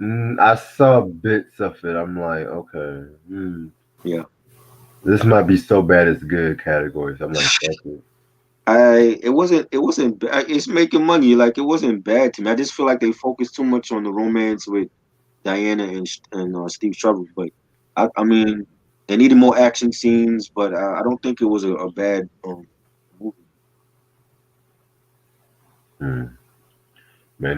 yet? I saw bits of it. I'm like, okay, Yeah. this might be so bad it's good categories. I'm like, fuck it. It's making money. Like it wasn't bad to me. I just feel like they focused too much on the romance with Diana and Steve Trevor. But I mean, they needed more action scenes. But I don't think it was a bad movie. Hmm. But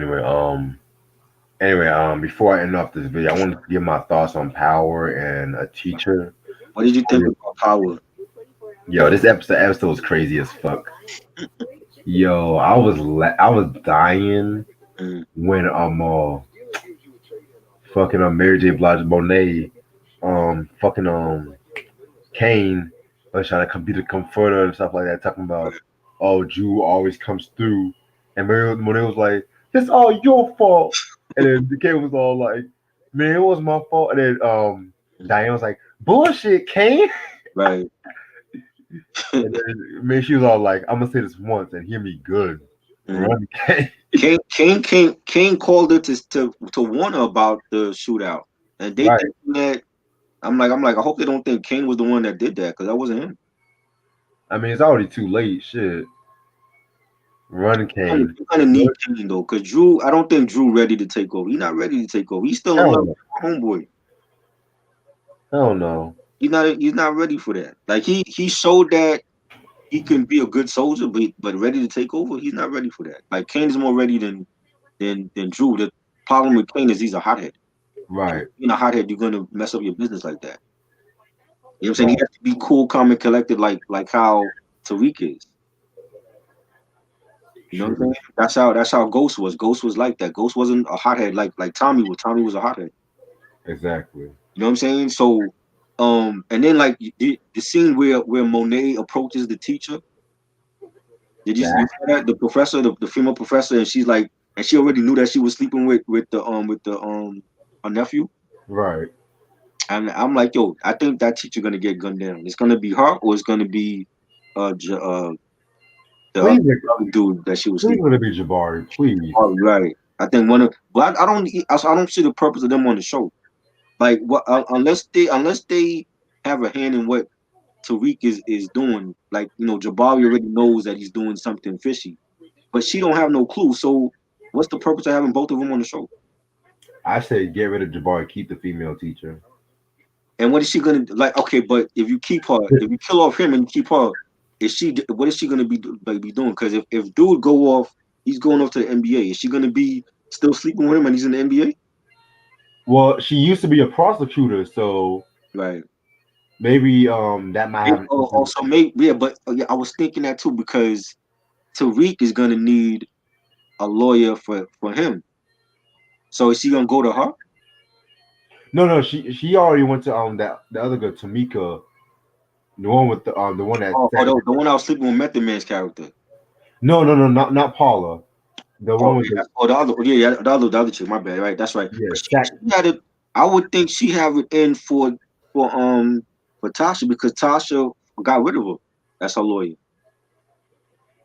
anyway, before I end off this video, I want to give my thoughts on Power and a teacher. What did you think about Power? Yo, this episode was crazy as fuck. Yo, I was dying Mm, when fucking Mary J. Blige Monet fucking Kane was trying to be the comforter and stuff like that, talking about, oh, Drew always comes through. And Mary Monet was like, it's all your fault. And then the Kane was all like, man, it was my fault. And then Diane was like, bullshit, Kane. right. And then man, she was all like, I'm gonna say this once and hear me good. Mm. Run, Kane. Kane called her to warn her about the shootout, and they Right. think that I'm like I hope they don't think Kane was the one that did that because that wasn't him. I mean, it's already too late. Shit. Run, Kane. You kind of need Kane though, because Drew. I don't think Drew ready to take over. He's not ready to take over. He's still in love Hell no. with his homeboy. Hell no. He's not ready for that. Like he showed that he can be a good soldier, but ready to take over, he's not ready for that. Like Kane is more ready than Drew. The problem with Kane is he's a hothead. Right. Being a hothead, you're gonna mess up your business like that. You know what I'm saying? He Right. has to be cool, calm, and collected, like how Tariq is. You know what I'm saying? True. That's how Ghost was. Ghost was like that. Ghost wasn't a hothead like Tommy was. Tommy was a hothead. Exactly. You know what I'm saying? So, and then like the scene where Monet approaches the teacher. Did you That. saw that the professor, the female professor, and she's like, and she already knew that she was sleeping with the her nephew. Right. And I'm like, yo, I think that teacher gonna get gunned down. It's gonna be her, or it's gonna be the Please, other dude that she was please sleeping. let it be Jabari. Please. Oh, right. I think one of, but I don't see the purpose of them on the show. Like what unless they have a hand in what Tariq is doing. Like Jabari already knows that he's doing something fishy, but she don't have no clue. So what's the purpose of having both of them on the show? I say get rid of Jabari. Keep the female teacher. And what is she gonna like? Okay, but if you keep her, if you kill off him and you keep her, what is she gonna be doing? Because if dude go off, he's going off to the NBA. Is she gonna be still sleeping with him and he's in the NBA? Well, she used to be a prosecutor, so Right. maybe that might have an issue. Also, maybe yeah, but yeah, I was thinking that too because Tariq is gonna need a lawyer for him. So is she gonna go to her? No, no, she already went to that the other girl, Tamika, the one that Oh, said the one I was sleeping with Method Man's character. no, not Paula. The Oh one with yeah, the oh the other, oh, yeah, the other chick. My bad. Right, that's right. yeah, But Sack. she had it. I would think she have it in for Tasha because Tasha got rid of her. That's her lawyer.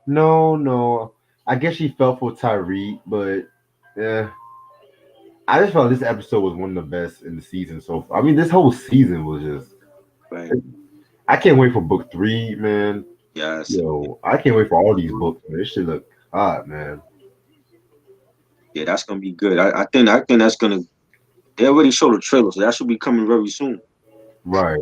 No, no. I guess she fell for Tyree, but yeah. I just felt this episode was one of the best in the season so far. I mean, this whole season was just. Right. I can't wait for book three, man. Yes. Yo, I can't wait for all these books, man. This should look hot, man. Yeah, that's gonna be good. I think that's gonna. They already showed the trailer, so that should be coming very soon. Right.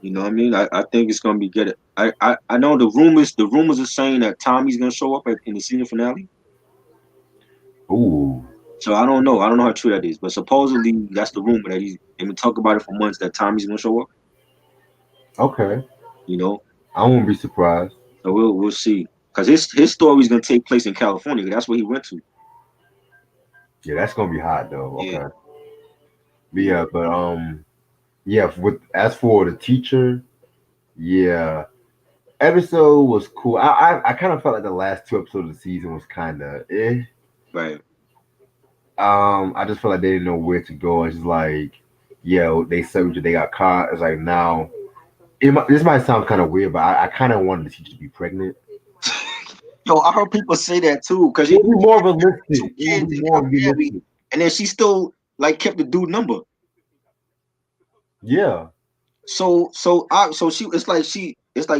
You know what I mean? I think it's gonna be good. I know the rumors are saying that Tommy's gonna show up in the season finale. Ooh. So I don't know. I don't know how true that is, but supposedly that's the rumor that they've been talking about it for months that Tommy's gonna show up. Okay. You know, I won't be surprised. so we'll see. Cause his story is gonna take place in California. That's where he went to. Yeah, that's gonna be hot though. Yeah, Okay. But yeah, but yeah, with as for the teacher, yeah. Episode was cool. I kind of felt like the last two episodes of the season was kind of right. I just felt like they didn't know where to go. It's just like, yeah, they said they got caught. It's like now, this might sound kind of weird, but I kind of wanted the teacher to be pregnant. Yo, I heard people say that too. Cause It would be more two realistic. It would kids be and more got married, realistic. and then she still like kept the dude number. Yeah. So she it's like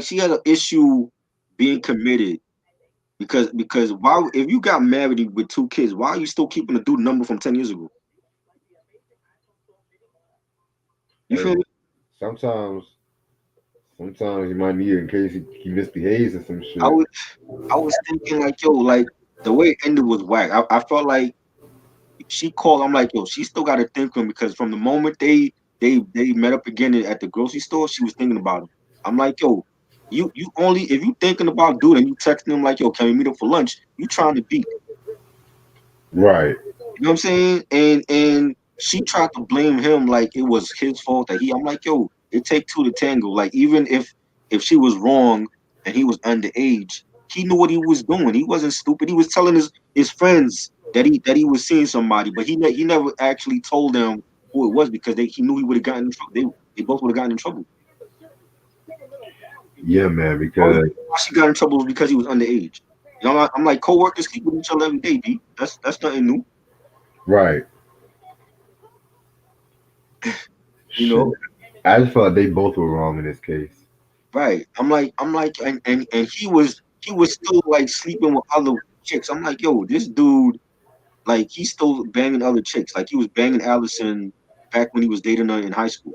she had an issue being committed because why if you got married with two kids, why are you still keeping the dude number from 10 years ago? You feel Hey, me? sometimes, sometimes you might need it in case he misbehaves or some I shit. was I was thinking like yo, like the way it ended was whack. I felt like she called. I'm like yo, she still got to think of him because from the moment they met up again at the grocery store, she was thinking about him. I'm like yo, you only if you thinking about dude and you texting him like yo, can we meet up for lunch? You trying to beat. Right. You know what I'm saying? And she tried to blame him like it was his fault that he. I'm like, yo, it take two to tango. Like even if she was wrong and he was underage, he knew what he was doing. He wasn't stupid. He was telling his friends that he was seeing somebody, but he never actually told them who it was because he knew he would have gotten in trouble. They both would have gotten in trouble. Yeah, man. Only Because why she got in trouble was because he was underage. You know, I'm like coworkers sleep with each other every day, B. That's nothing new. right. You Shit. know. I just felt like they both were wrong in this case. Right. I'm like, and he was still like sleeping with other chicks. I'm like, yo, this dude, like, he's still banging other chicks. Like, he was banging Allison back when he was dating her in high school.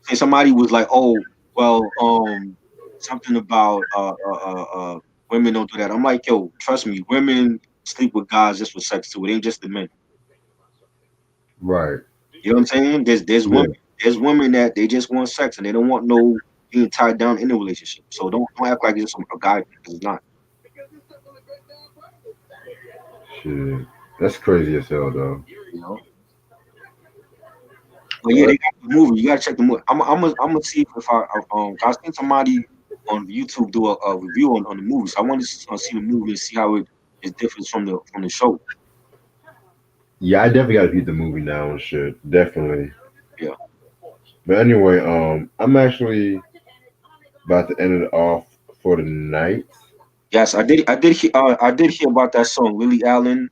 And somebody was like, oh, well, something about women don't do that. I'm like, yo, trust me, women sleep with guys just for sex too. It ain't just the men. Right. You know what I'm saying? There's Yeah. women there's women that they just want sex and they don't want no being tied down in a relationship. So don't act like it's a guy because it's not. Shit, that's crazy as hell though. You know. But yeah, But they got the movie. You gotta check the movie. I'm gonna see if I seen somebody on YouTube do a review on the movie. So I want to see the movie and see how it differs from the show. yeah, I definitely gotta beat the movie now and shit. Definitely. Yeah. But anyway, I'm actually about to end it off for the night. Yes, I did hear about that song, Lily Allen.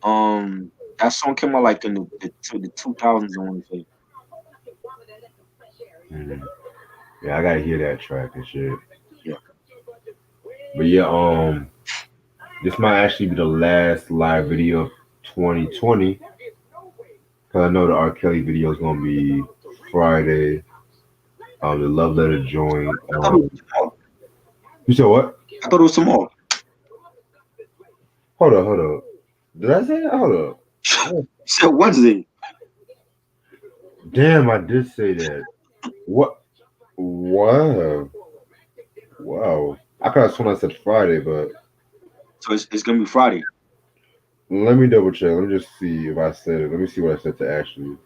That song came out like in the 2000s. I want to say. Mhm. Yeah, I gotta hear that track and shit. Yeah. But yeah, this might actually be the last live video of 2020. Cause I know the R. Kelly video is gonna be Friday. The Love Letter joint. I thought it was tomorrow. You said what? I thought it was tomorrow. Hold up. Did I say that? Hold up. You said Wednesday. Damn, I did say that. What? Wow. Wow. I could have sworn I said Friday, but So it's gonna be Friday. let me double check. Let me just see if I said it. Let me see what I said to Ashley.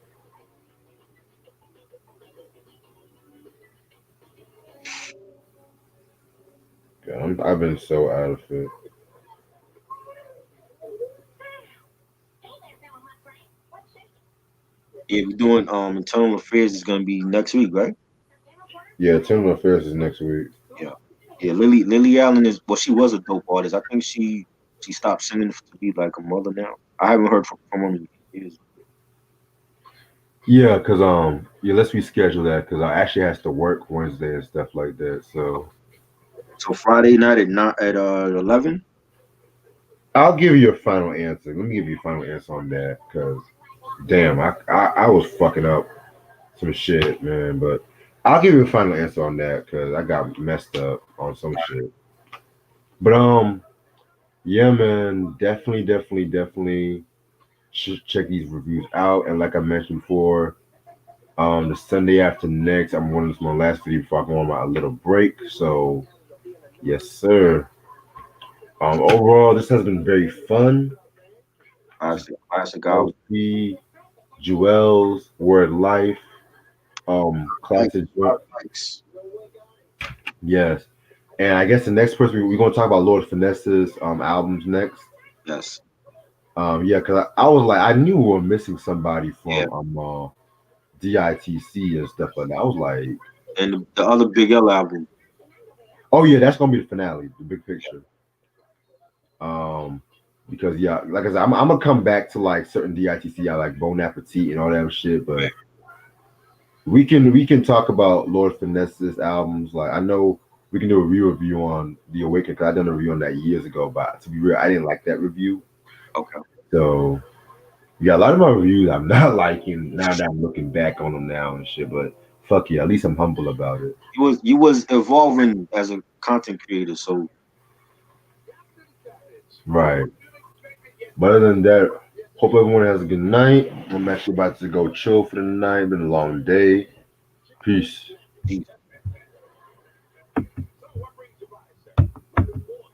God, I've been so out of it. Yeah, we're doing internal affairs is gonna be next week, right? Yeah, Terminal Affairs is next week. Yeah. Yeah, Lily Allen is she was a dope artist. I think she stopped singing to be like a mother now. I haven't heard from her in years. Yeah, cause yeah, let's reschedule that because I actually has to work Wednesday and stuff like that. So So Friday night at not at 11. I'll give you a final answer. Let me give you a final answer on that because damn, I was fucking up some shit, man. But I'll give you a final answer on that because I got messed up on some shit. But yeah, man, definitely should check these reviews out. And like I mentioned before, the Sunday after next, I'm wanting this my last video before I go on my little break. So yes, sir. Overall, this has been very fun. Classic album. LP, Jewelz, Word Life, classic. Likes. Yes. And I guess the next person we're gonna talk about Lord Finesse's albums next. Yes. Yeah, because I was like, I knew we were missing somebody Yeah. from DITC and stuff like that. I was like, And the other Big L album. oh yeah, that's gonna be the finale, the big picture. Um, because yeah, like I said, I'm gonna come back to like certain DITC, I like Bon Appetit and all that shit, but we can talk about Lord Finesse's albums. Like I know we can do a review on The Awakening because I done a review on that years ago, but to be real, I didn't like that review. Okay. So yeah, a lot of my reviews I'm not liking now that I'm looking back on them now and shit. But fuck yeah, at least I'm humble about it. You was evolving as a content creator, so Right. But other than that, hope everyone has a good night. I'm actually about to go chill for the night. Been a long day. Peace. peace.